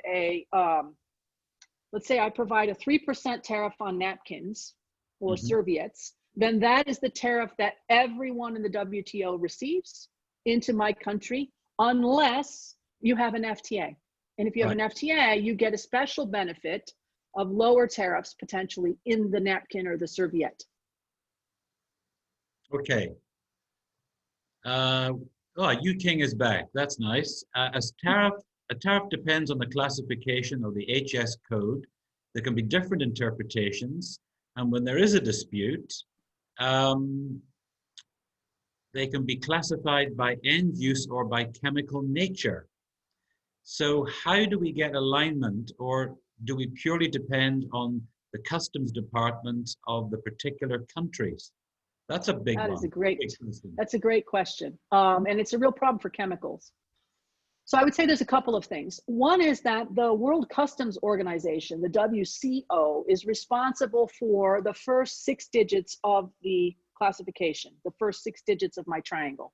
let's say I provide a 3% tariff on napkins or serviettes, then that is the tariff that everyone in the WTO receives into my country, unless you have an FTA. And if you have an FTA, you get a special benefit of lower tariffs potentially in the napkin or the serviette. Okay. U-King is back. That's nice. A tariff depends on the classification of the HS code. There can be different interpretations. And when there is a dispute, they can be classified by end use or by chemical nature. So how do we get alignment, or do we purely depend on the customs department of the particular countries? That's a big one. That's a great question. And it's a real problem for chemicals. So I would say there's a couple of things. One is that the World Customs Organization, the WCO, is responsible for the first 6 digits of the classification, the first 6 digits of my triangle.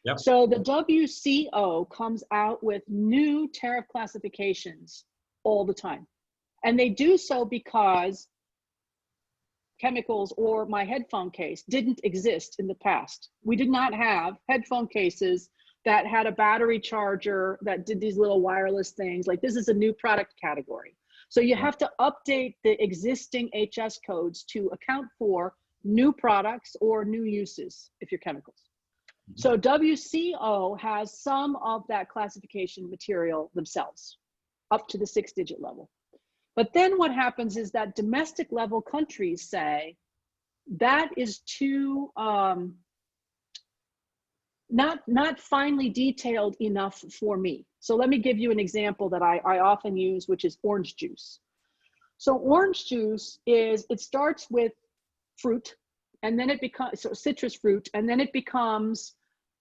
Yep. So the WCO comes out with new tariff classifications all the time. And they do so because chemicals, or my headphone case, didn't exist in the past. We did not have headphone cases that had a battery charger that did these little wireless things. Like, this is a new product category. So you have to update the existing HS codes to account for new products or new uses if you're chemicals. So WCO has some of that classification material themselves up to the 6-digit level. But then what happens is that domestic level countries say that is too not finely detailed enough for me. So let me give you an example that I often use, which is orange juice. So orange juice it starts with fruit, and then it becomes, so citrus fruit, and then it becomes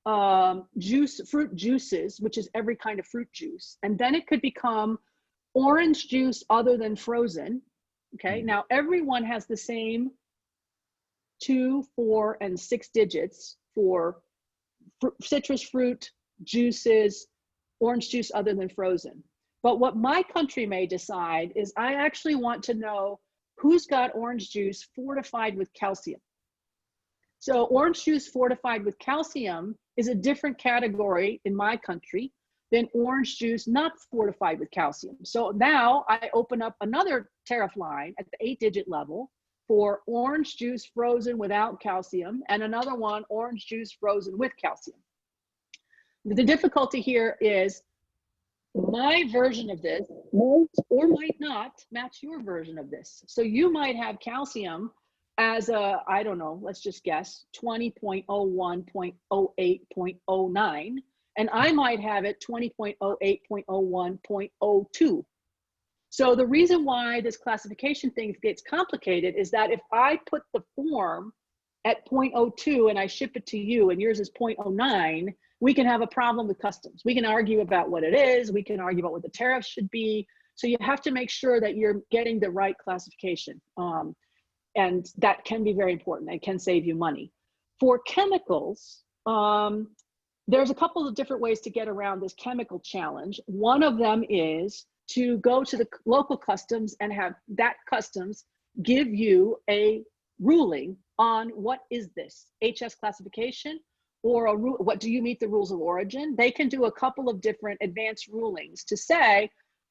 fruit juices, which is every kind of fruit juice. And then it could become orange juice other than frozen. Okay, now everyone has the same 2, 4, and 6 digits for citrus fruit juices, orange juice other than frozen. But what my country may decide is I actually want to know who's got orange juice fortified with calcium. So orange juice fortified with calcium is a different category in my country than orange juice not fortified with calcium. So now I open up another tariff line at the 8-digit level for orange juice frozen without calcium, and another one, orange juice frozen with calcium. The difficulty here is My version of this might or might not match your version of this. So you might have calcium as a, I don't know, let's just guess 20.01.08.09, and I might have it 20.08.01.02. So the reason why this classification thing gets complicated is that if I put the form at 0.02 and I ship it to you and yours is 0.09, we can have a problem with customs. We can argue about what it is. We can argue about what the tariffs should be. So you have to make sure that you're getting the right classification. And that can be very important. It can save you money. For chemicals, there's a couple of different ways to get around this chemical challenge. One of them is to go to the local customs and have that customs give you a ruling on what is this, HS classification, or what do you meet the rules of origin? They can do a couple of different advanced rulings to say,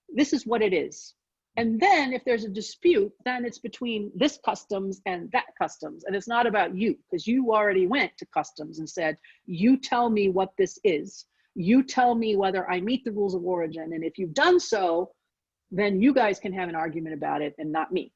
this is what it is. And then if there's a dispute, then it's between this customs and that customs. And it's not about you, because you already went to customs and said, you tell me what this is. You tell me whether I meet the rules of origin. And if you've done so, then you guys can have an argument about it and not me.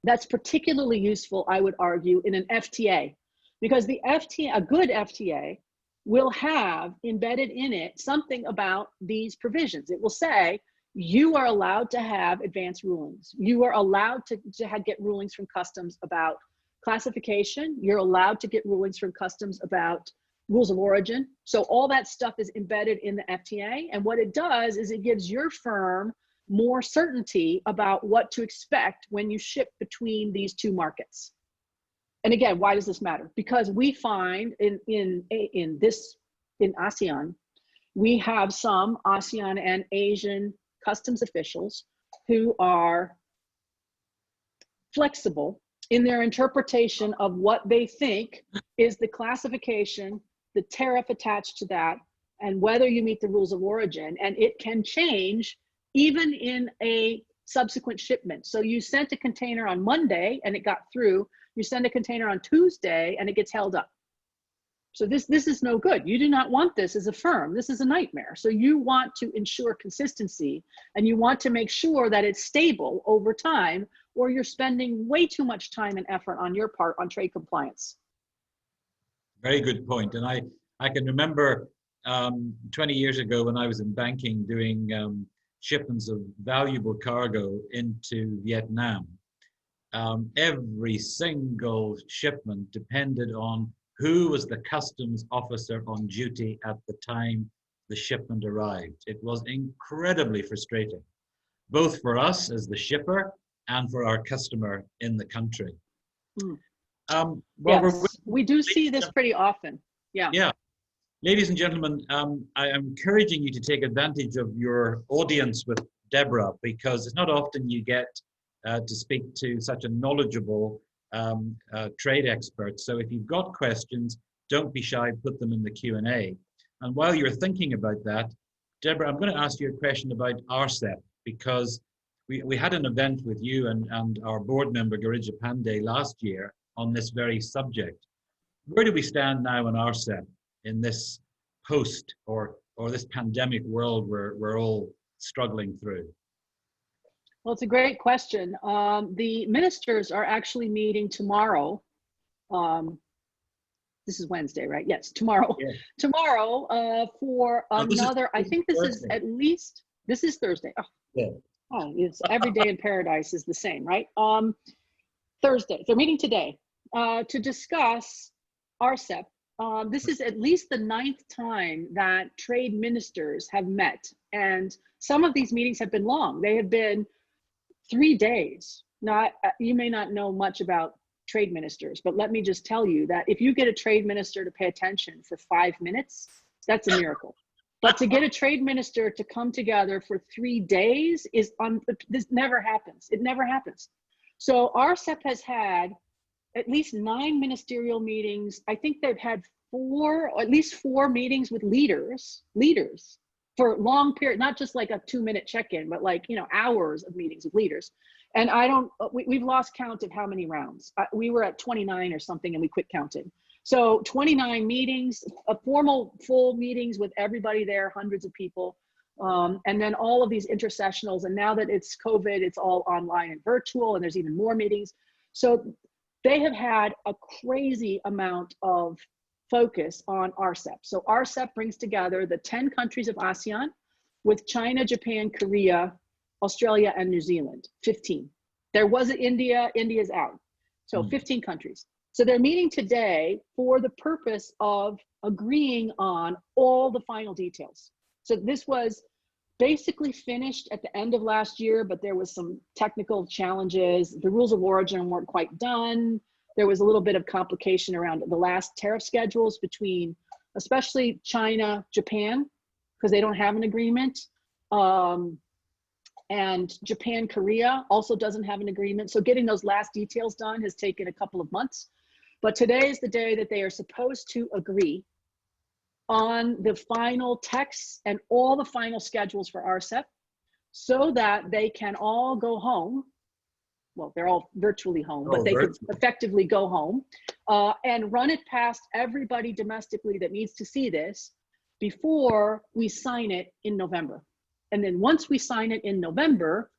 That's particularly useful, I would argue, in an FTA, because the FTA, a good FTA, will have embedded in it something about these provisions. It will say, you are allowed to have advanced rulings. You are allowed to get rulings from customs about classification. You're allowed to get rulings from customs about rules of origin. So all that stuff is embedded in the FTA. And what it does is it gives your firm more certainty about what to expect when you ship between these two markets. And again, why does this matter? Because we find in ASEAN, we have some ASEAN and Asian customs officials who are flexible in their interpretation of what they think is the classification, the tariff attached to that, and whether you meet the rules of origin. And it can change even in a subsequent shipment. So you sent a container on Monday and it got through. You send a container on Tuesday and it gets held up. So this is no good. You do not want this as a firm. This is a nightmare. So you want to ensure consistency, and you want to make sure that it's stable over time, or you're spending way too much time and effort on your part on trade compliance. Very good point. And I can remember 20 years ago when I was in banking doing shipments of valuable cargo into Vietnam. Every single shipment depended on who was the customs officer on duty at the time the shipment arrived. It was incredibly frustrating, both for us as the shipper and for our customer in the country. Well, yes, we do see this pretty often. Yeah. Ladies and gentlemen, I am encouraging you to take advantage of your audience with Deborah, because it's not often you get to speak to such a knowledgeable trade expert. So if you've got questions, don't be shy, put them in the Q&A. And while you're thinking about that, Deborah, I'm going to ask you a question about RCEP, because we had an event with you and our board member, Girija Pandey, last year on this very subject. Where do we stand now on RCEP in this post or this pandemic world we're all struggling through? Well, it's a great question. The ministers are actually meeting tomorrow. This is Wednesday, right? Yes, tomorrow. Yeah. Tomorrow for another, I think this is at least, this is Thursday. Oh, yeah. Oh, it's every day in paradise is the same, right? Thursday, they're meeting today to discuss RCEP. This is at least the 9th time that trade ministers have met. And some of these meetings have been long. They have been 3 days. You may not know much about trade ministers, but let me just tell you that if you get a trade minister to pay attention for 5 minutes, that's a miracle. But to get a trade minister to come together for 3 days this never happens. It never happens. So RCEP has had at least 9 ministerial meetings. I think they've had at least four meetings with leaders for long period, not just like a 2-minute check-in, but like, hours of meetings with leaders. And we've lost count of how many rounds. We were at 29 or something and we quit counting. So 29 meetings, formal full meetings with everybody there, hundreds of people. And then all of these intersessionals, and now that it's COVID, it's all online and virtual, and there's even more meetings. So they have had a crazy amount of focus on RCEP. So RCEP brings together the 10 countries of ASEAN with China, Japan, Korea, Australia, and New Zealand, 15. There was India, India's out. So 15 countries. So they're meeting today for the purpose of agreeing on all the final details. So this was basically finished at the end of last year, but there was some technical challenges. The rules of origin weren't quite done. There was a little bit of complication around the last tariff schedules between, especially China, Japan, because they don't have an agreement. And Japan, Korea also doesn't have an agreement. So getting those last details done has taken a couple of months. But today is the day that they are supposed to agree on the final texts and all the final schedules for RCEP so that they can all go home. Well, they're all virtually home, but they could effectively go home and run it past everybody domestically that needs to see this before we sign it in November. And then once we sign it in November,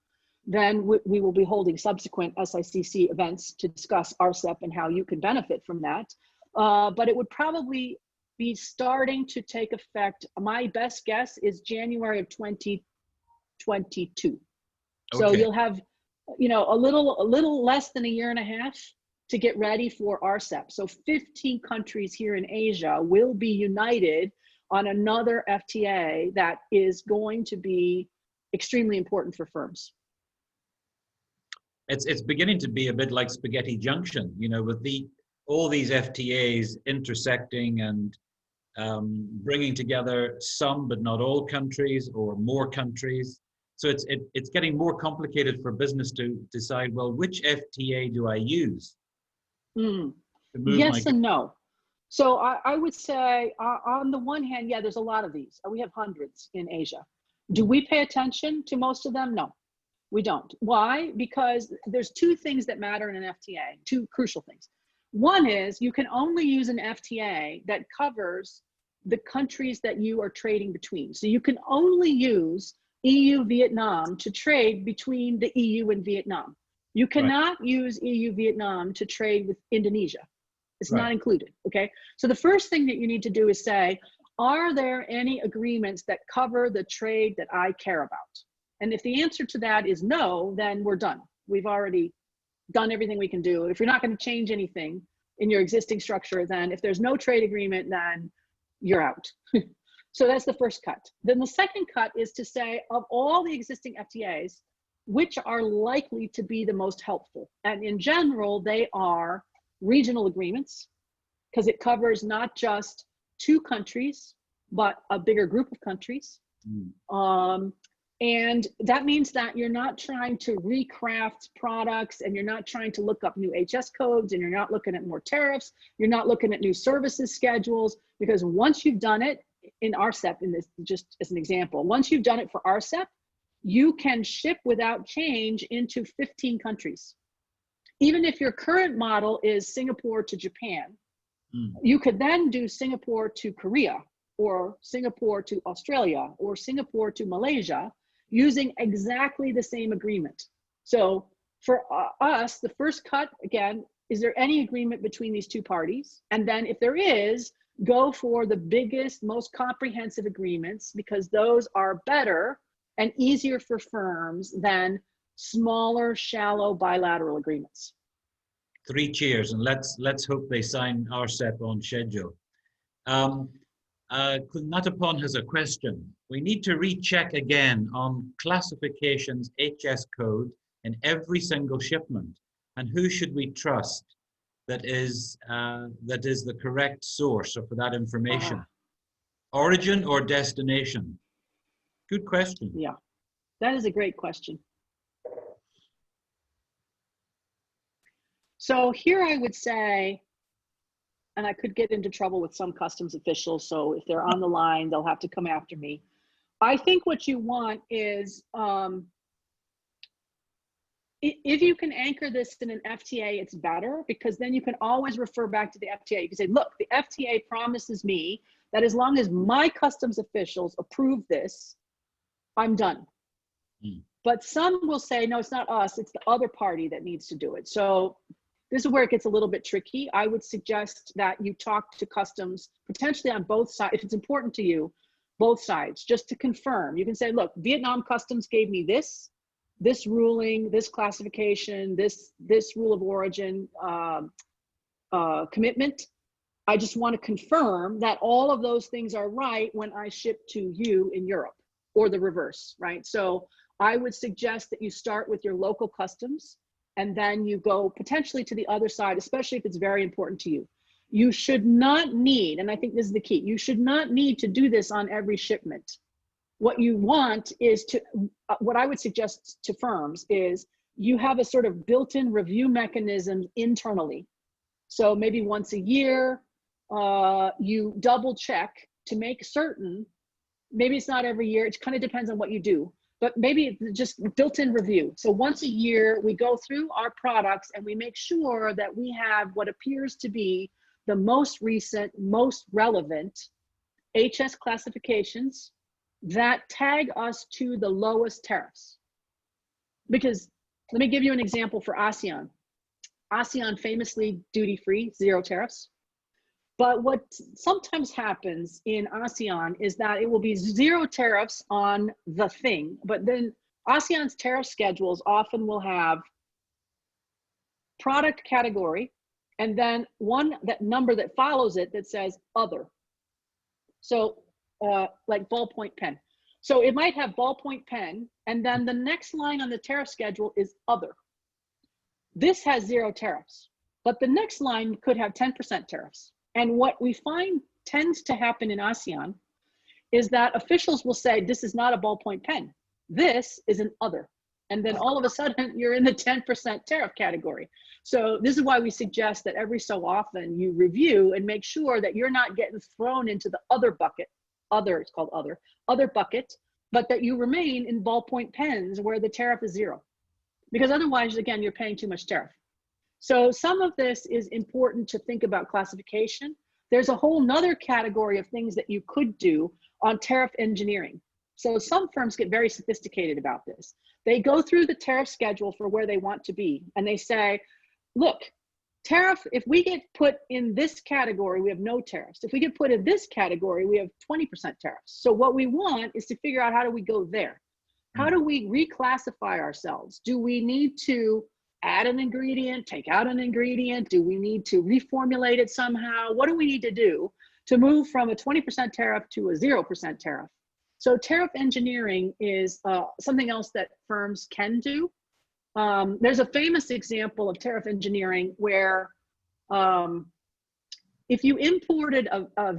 then we will be holding subsequent SICC events to discuss RCEP and how you can benefit from that. But it would probably be starting to take effect. My best guess is January of 2022. Okay. So you'll have, you know, a little less than a year and a half to get ready for RCEP. So 15 countries here in Asia will be united on another FTA that is going to be extremely important for firms. It's beginning to be a bit like Spaghetti Junction, you know, with all these FTAs intersecting and bringing together some but not all countries or more countries. So it's getting more complicated for business to decide, well, which FTA do I use? Yes and no. So I would say on the one hand, yeah, there's a lot of these. We have hundreds in Asia. Do we pay attention to most of them? No, we don't. Why? Because there's two things that matter in an FTA, two crucial things. One is you can only use an FTA that covers the countries that you are trading between. So you can only use EU-Vietnam to trade between the EU and Vietnam. You cannot use EU-Vietnam to trade with Indonesia. It's not included, okay? So the first thing that you need to do is say, are there any agreements that cover the trade that I care about? And if the answer to that is no, then we're done. We've already done everything we can do. If you're not going to change anything in your existing structure, then if there's no trade agreement, then you're out. So that's the first cut. Then the second cut is to say, of all the existing FTAs, which are likely to be the most helpful? And in general, they are regional agreements, because it covers not just two countries, but a bigger group of countries. And that means that you're not trying to recraft products, and you're not trying to look up new HS codes, and you're not looking at more tariffs. You're not looking at new services schedules, because once you've done it in RCEP, in this, just as an example, once you've done it for RCEP, you can ship without change into 15 countries. Even if your current model is Singapore to Japan, you could then do Singapore to Korea, or Singapore to Australia, or Singapore to Malaysia, using exactly the same agreement. So for us, the first cut, again, is there any agreement between these two parties? And then if there is, go for the biggest, most comprehensive agreements, because those are better and easier for firms than smaller, shallow bilateral agreements. 3 cheers, and let's hope they sign RCEP on schedule. Natapon has a question. We need to recheck again on classifications HS code in every single shipment, and who should we trust that is the correct source for that information? Origin or destination? Good question. Yeah, that is a great question. So here I would say, and I could get into trouble with some customs officials, so if they're on the line, they'll have to come after me. I think what you want is, if you can anchor this in an FTA, it's better, because then you can always refer back to the FTA. You can say, look, the FTA promises me that as long as my customs officials approve this, I'm done. Mm. But some will say, no, it's not us, it's the other party that needs to do it. So this is where it gets a little bit tricky. I would suggest that you talk to customs potentially on both sides, if it's important to you, both sides, just to confirm. You can say, look, Vietnam customs gave me this ruling, this classification, this rule of origin commitment. I just want to confirm that all of those things are right when I ship to you in Europe, or the reverse, right? So I would suggest that you start with your local customs, and then you go potentially to the other side, especially if it's very important to you. You should not need, and I think this is the key, you should not need to do this on every shipment. What you want is to, what I would suggest to firms is you have a sort of built-in review mechanism internally. So maybe once a year, you double check to make certain, maybe it's not every year, it kind of depends on what you do, but maybe it's just built-in review. So once a year, we go through our products and we make sure that we have what appears to be the most recent, most relevant HS classifications that tag us to the lowest tariffs. Because let me give you an example for Asean. Asean famously duty-free, 0 tariffs. But what sometimes happens in ASEAN is that it will be 0 tariffs on the thing, but then ASEAN's tariff schedules often will have product category and then that number that follows it that says other. So like ballpoint pen. So it might have ballpoint pen, and then the next line on the tariff schedule is other. This has 0 tariffs, but the next line could have 10% tariffs. And what we find tends to happen in ASEAN is that officials will say, this is not a ballpoint pen. This is an other. And then all of a sudden you're in the 10% tariff category. So this is why we suggest that every so often you review and make sure that you're not getting thrown into the other bucket, it's called other bucket, but that you remain in ballpoint pens where the tariff is 0. Because otherwise, again, you're paying too much tariff. So some of this is important to think about classification. There's a whole nother category of things that you could do on tariff engineering. So some firms get very sophisticated about this. They go through the tariff schedule for where they want to be, and they say, look, tariff, if we get put in this category, we have no tariffs. If we get put in this category, we have 20% tariffs. So what we want is to figure out, how do we go there? How do we reclassify ourselves? Do we need to add an ingredient, take out an ingredient? Do we need to reformulate it somehow? What do we need to do to move from a 20% tariff to a 0% tariff? So tariff engineering is something else that firms can do. There's a famous example of tariff engineering where if you imported a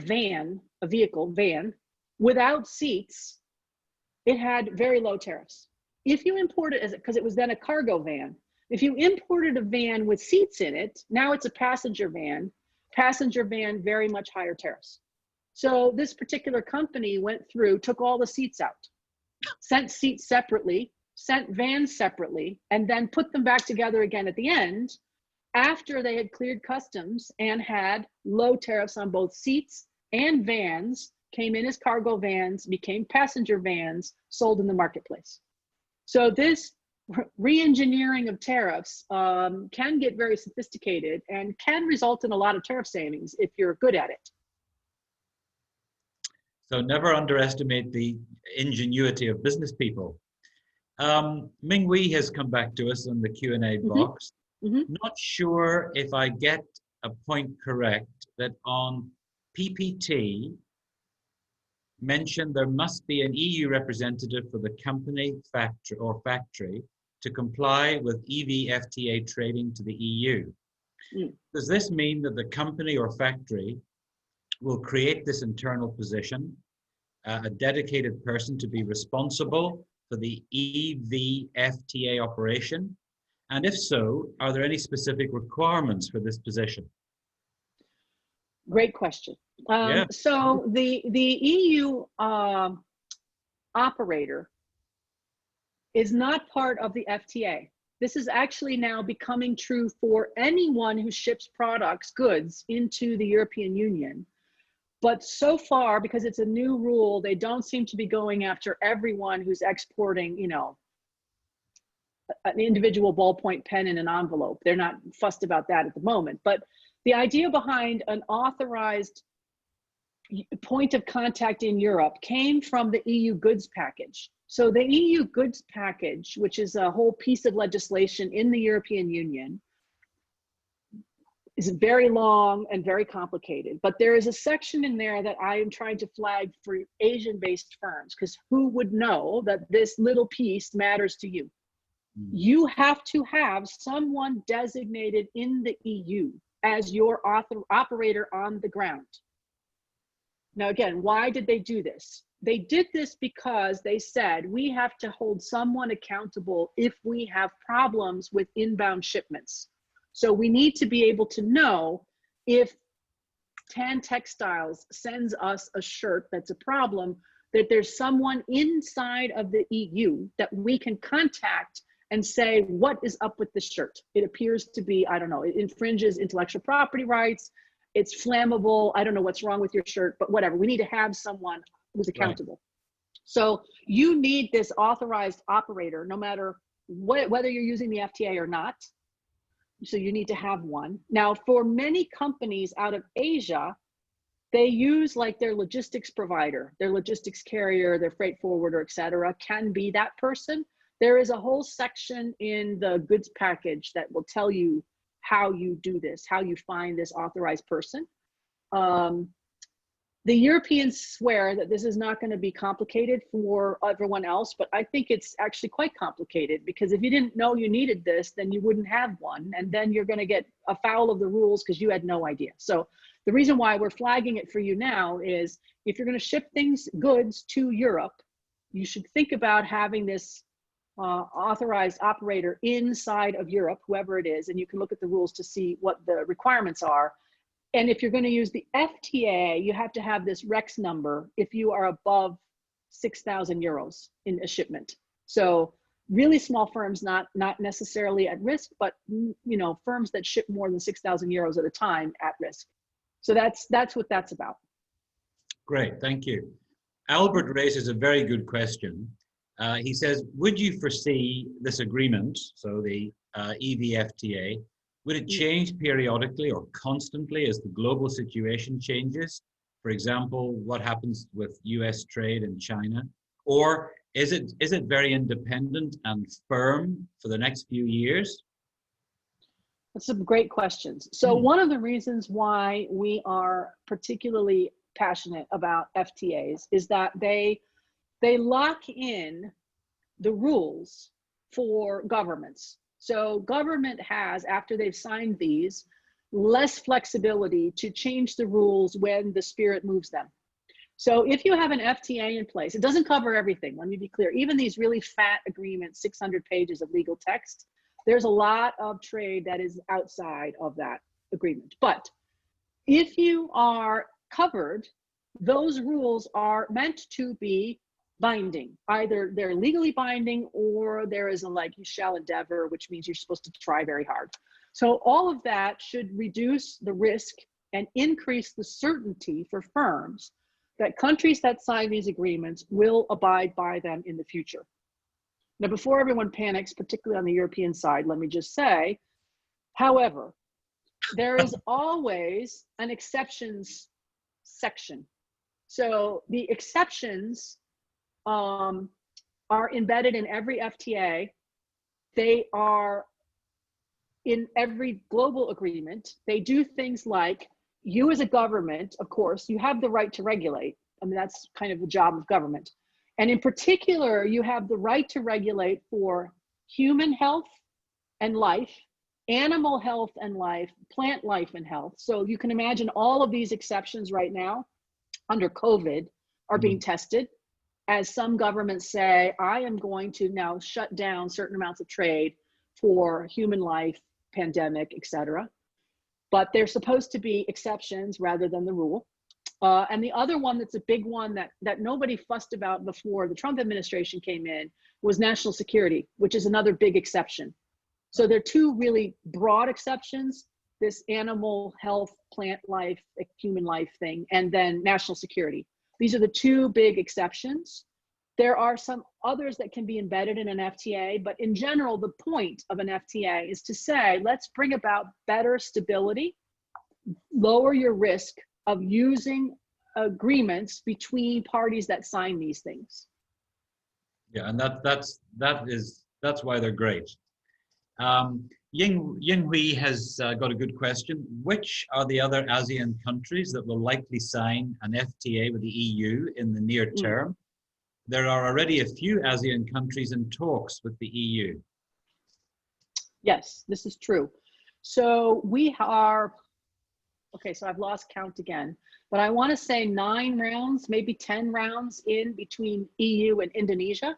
vehicle van without seats, it had very low tariffs. If you imported it, because it was then a cargo van, if you imported a van with seats in it, now it's a passenger van, very much higher tariffs. So this particular company went through, took all the seats out, sent seats separately, sent vans separately, and then put them back together again at the end after they had cleared customs and had low tariffs on both seats and vans, came in as cargo vans, became passenger vans, sold in the marketplace. So this re-engineering of tariffs can get very sophisticated and can result in a lot of tariff savings if you're good at it. So never underestimate the ingenuity of business people. Ming Wei has come back to us in the Q&A box. Not sure if I get a point correct that on PPT mentioned there must be an EU representative for the company, factory to comply with EV-FTA trading to the EU. Does this mean that the company or factory will create this internal position, a dedicated person to be responsible for the EV-FTA operation? And if so, are there any specific requirements for this position? Great question. So the EU operator is not part of the FTA. This is actually now becoming true for anyone who ships products, goods into the European Union. But so far, because it's a new rule, they don't seem to be going after everyone who's exporting, you know, an individual ballpoint pen in an envelope. They're not fussed about that at the moment. But the idea behind an authorized point of contact in Europe came from the EU goods package. So the EU goods package, which is a whole piece of legislation in the European Union, is very long and very complicated. But there is a section in there that I am trying to flag for Asian-based firms, because who would know that this little piece matters to you? You have to have someone designated in the EU as your operator on the ground. Now, again, why did they do this? They did this because they said we have to hold someone accountable if we have problems with inbound shipments. So we need to be able to know if Tan Textiles sends us a shirt that's a problem, that there's someone inside of the EU that we can contact and say, what is up with this shirt? It appears to be, I don't know, it infringes intellectual property rights. It's flammable. I don't know what's wrong with your shirt, but whatever. We need to have someone who's accountable. Right. So you need this authorized operator, no matter whether you're using the FTA or not. So you need to have one. Now, for many companies out of Asia, they use like their logistics provider, their logistics carrier, their freight forwarder, et cetera, can be that person. There is a whole section in the goods package that will tell you how you do this, how you find this authorized person. The Europeans swear that this is not going to be complicated for everyone else, but I think it's actually quite complicated, because if you didn't know you needed this, then you wouldn't have one. And then you're going to get afoul of the rules because you had no idea. So the reason why we're flagging it for you now is if you're going to ship goods to Europe, you should think about having this authorized operator inside of Europe, whoever it is, and you can look at the rules to see what the requirements are. And if you're going to use the FTA, you have to have this Rex number if you are above 6,000 euros in a shipment. So really small firms, not necessarily at risk, but you know, firms that ship more than 6,000 euros at a time at risk. So that's what that's about. Great, thank you. Albert raises a very good question. He says, would you foresee this agreement, so the EV-FTA, would it change periodically or constantly as the global situation changes? For example, what happens with US trade in China? Or is it very independent and firm for the next few years? That's some great questions. So one of the reasons why we are particularly passionate about FTAs is that they lock in the rules for governments. So government has, after they've signed these, less flexibility to change the rules when the spirit moves them. So if you have an FTA in place, it doesn't cover everything, let me be clear. Even these really fat agreements, 600 pages of legal text, there's a lot of trade that is outside of that agreement. But if you are covered, those rules are meant to be binding. Either they're legally binding or there is a like you shall endeavor, which means you're supposed to try very hard. So all of that should reduce the risk and increase the certainty for firms that countries that sign these agreements will abide by them in the future. Now, before everyone panics, particularly on the European side, let me just say, however, there is always an exceptions section. So the exceptions are embedded in every FTA. They are in every global agreement. They do things like, you as a government, of course, you have the right to regulate. I mean, that's kind of the job of government. And in particular, you have the right to regulate for human health and life, animal health and life, plant life and health. So you can imagine all of these exceptions right now under COVID are being tested, as some governments say, I am going to now shut down certain amounts of trade for human life, pandemic, et cetera. But they're supposed to be exceptions rather than the rule. And the other one that's a big one that nobody fussed about before the Trump administration came in was national security, which is another big exception. So there are two really broad exceptions. this animal health, plant life, human life thing, and then national security. These are the two big exceptions. There are some others that can be embedded in an FTA, but in general, the point of an FTA is to say, let's bring about better stability, lower your risk of using agreements between parties that sign these things. Yeah, and that's why they're great. Ying Hui has got a good question. Which are the other ASEAN countries that will likely sign an FTA with the EU in the near term? There are already a few ASEAN countries in talks with the EU. Yes, this is true. So we are, okay, so I've lost count again, but I want to say 9 rounds, maybe 10 rounds in between EU and Indonesia.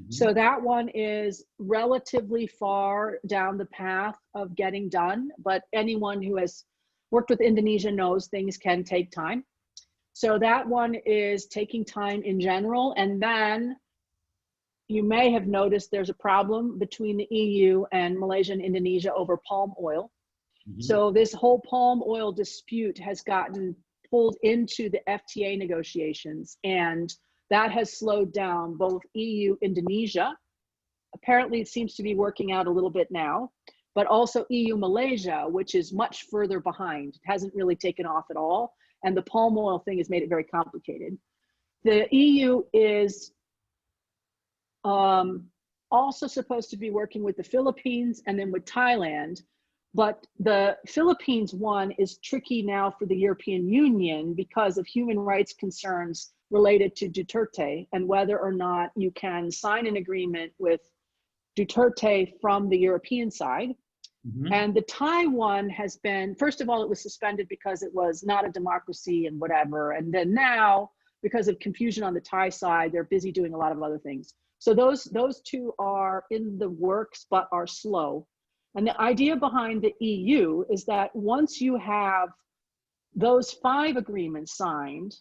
So that one is relatively far down the path of getting done, but anyone who has worked with Indonesia knows things can take time. So that one is taking time in general. And then you may have noticed there's a problem between the EU and Malaysia and Indonesia over palm oil. So this whole palm oil dispute has gotten pulled into the FTA negotiations, and that has slowed down both EU, Indonesia. Apparently it seems to be working out a little bit now, but also EU, Malaysia, which is much further behind. It hasn't really taken off at all. And the palm oil thing has made it very complicated. The EU is also supposed to be working with the Philippines and then with Thailand. But the Philippines one is tricky now for the European Union because of human rights concerns related to Duterte and whether or not you can sign an agreement with Duterte from the European side. And the Thai one has been, first of all, it was suspended because it was not a democracy and whatever. And then now, because of confusion on the Thai side, they're busy doing a lot of other things. So those two are in the works, but are slow. And the idea behind the EU is that once you have those 5 agreements signed,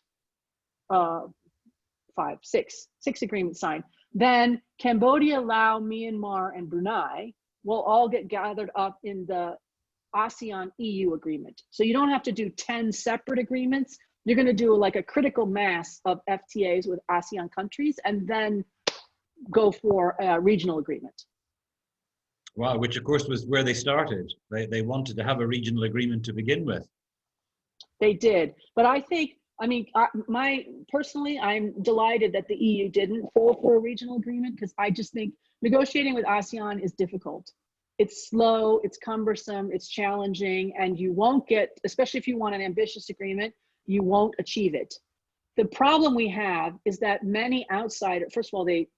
6 agreements signed, then Cambodia, Laos, Myanmar, and Brunei will all get gathered up in the Asean EU agreement. So you don't have to do 10 separate agreements. You're going to do like a critical mass of FTAs with ASEAN countries and then go for a regional agreement. Wow, which of course was where they started. They wanted to have a regional agreement to begin with. They did, but I think, I mean, personally, I'm delighted that the EU didn't fall for a regional agreement because I just think negotiating with ASEAN is difficult. It's slow, it's cumbersome, it's challenging, and you won't get, especially if you want an ambitious agreement, you won't achieve it. The problem we have is that many outsiders, first of all, they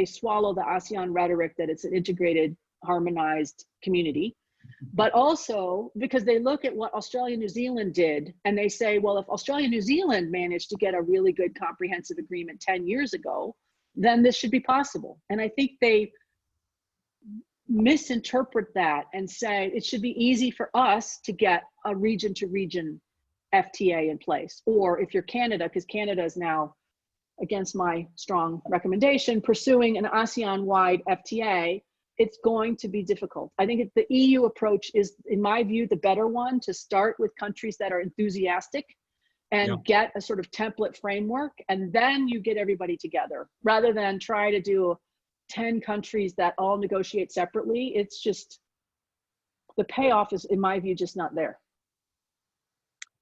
swallow the ASEAN rhetoric that it's an integrated, harmonized community. But also because they look at what Australia and New Zealand did and they say, well, if Australia and New Zealand managed to get a really good comprehensive agreement 10 years ago, then this should be possible. And I think they misinterpret that and say it should be easy for us to get a region to region FTA in place. Or if you're Canada, because Canada is now, against my strong recommendation, pursuing an ASEAN-wide FTA, it's going to be difficult. I think the EU approach is, in my view, the better one, to start with countries that are enthusiastic and get a sort of template framework, and then you get everybody together, rather than try to do 10 countries that all negotiate separately. It's just, the payoff is, in my view, just not there.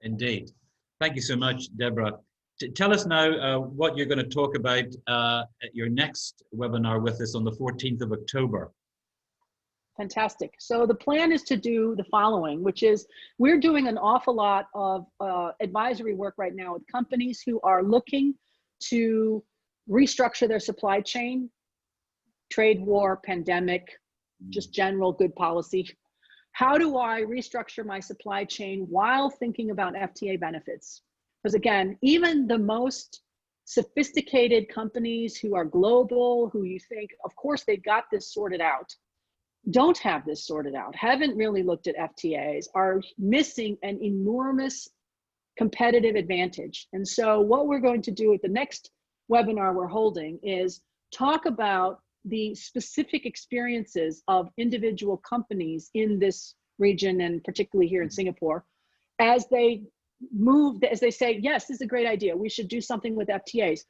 Indeed. Thank you so much, Deborah. Tell us now what you're going to talk about at your next webinar with us on the 14th of October. Fantastic. So the plan is to do the following, which is we're doing an awful lot of advisory work right now with companies who are looking to restructure their supply chain, trade war, pandemic, just general good policy. How do I restructure my supply chain while thinking about FTA benefits? Because again, even the most sophisticated companies who are global, who you think, of course, they've got this sorted out, don't have this sorted out, haven't really looked at FTAs, are missing an enormous competitive advantage. And so what we're going to do at the next webinar we're holding is talk about the specific experiences of individual companies in this region, and particularly here in Singapore, as they say, yes, this is a great idea, we should do something with FTAs.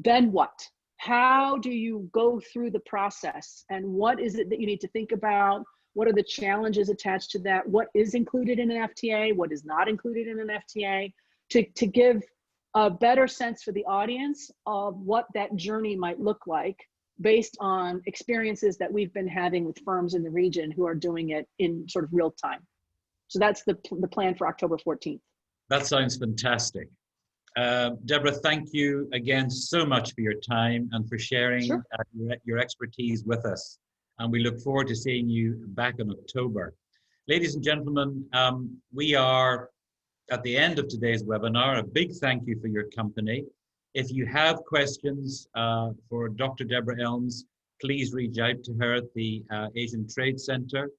Then what? How do you go through the process? And what is it that you need to think about? What are the challenges attached to that? What is included in an FTA? What is not included in an FTA? To give a better sense for the audience of what that journey might look like based on experiences that we've been having with firms in the region who are doing it in sort of real time. So that's the plan for October 14th. That sounds fantastic. Deborah, thank you again so much for your time and for sharing Sure. your expertise with us. And we look forward to seeing you back in October. Ladies and gentlemen, we are at the end of today's webinar. A big thank you for your company. If you have questions for Dr. Deborah Elms, please reach out to her at the Asian Trade Center.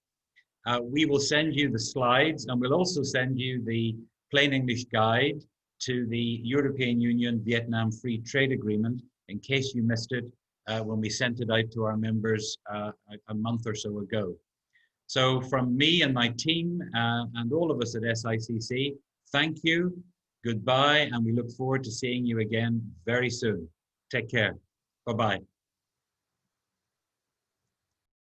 We will send you the slides, and we'll also send you the plain English guide to the European Union-Vietnam Free Trade Agreement, in case you missed it when we sent it out to our members a month or so ago. So from me and my team and all of us at SICC, thank you, goodbye, and we look forward to seeing you again very soon. Take care. Bye-bye.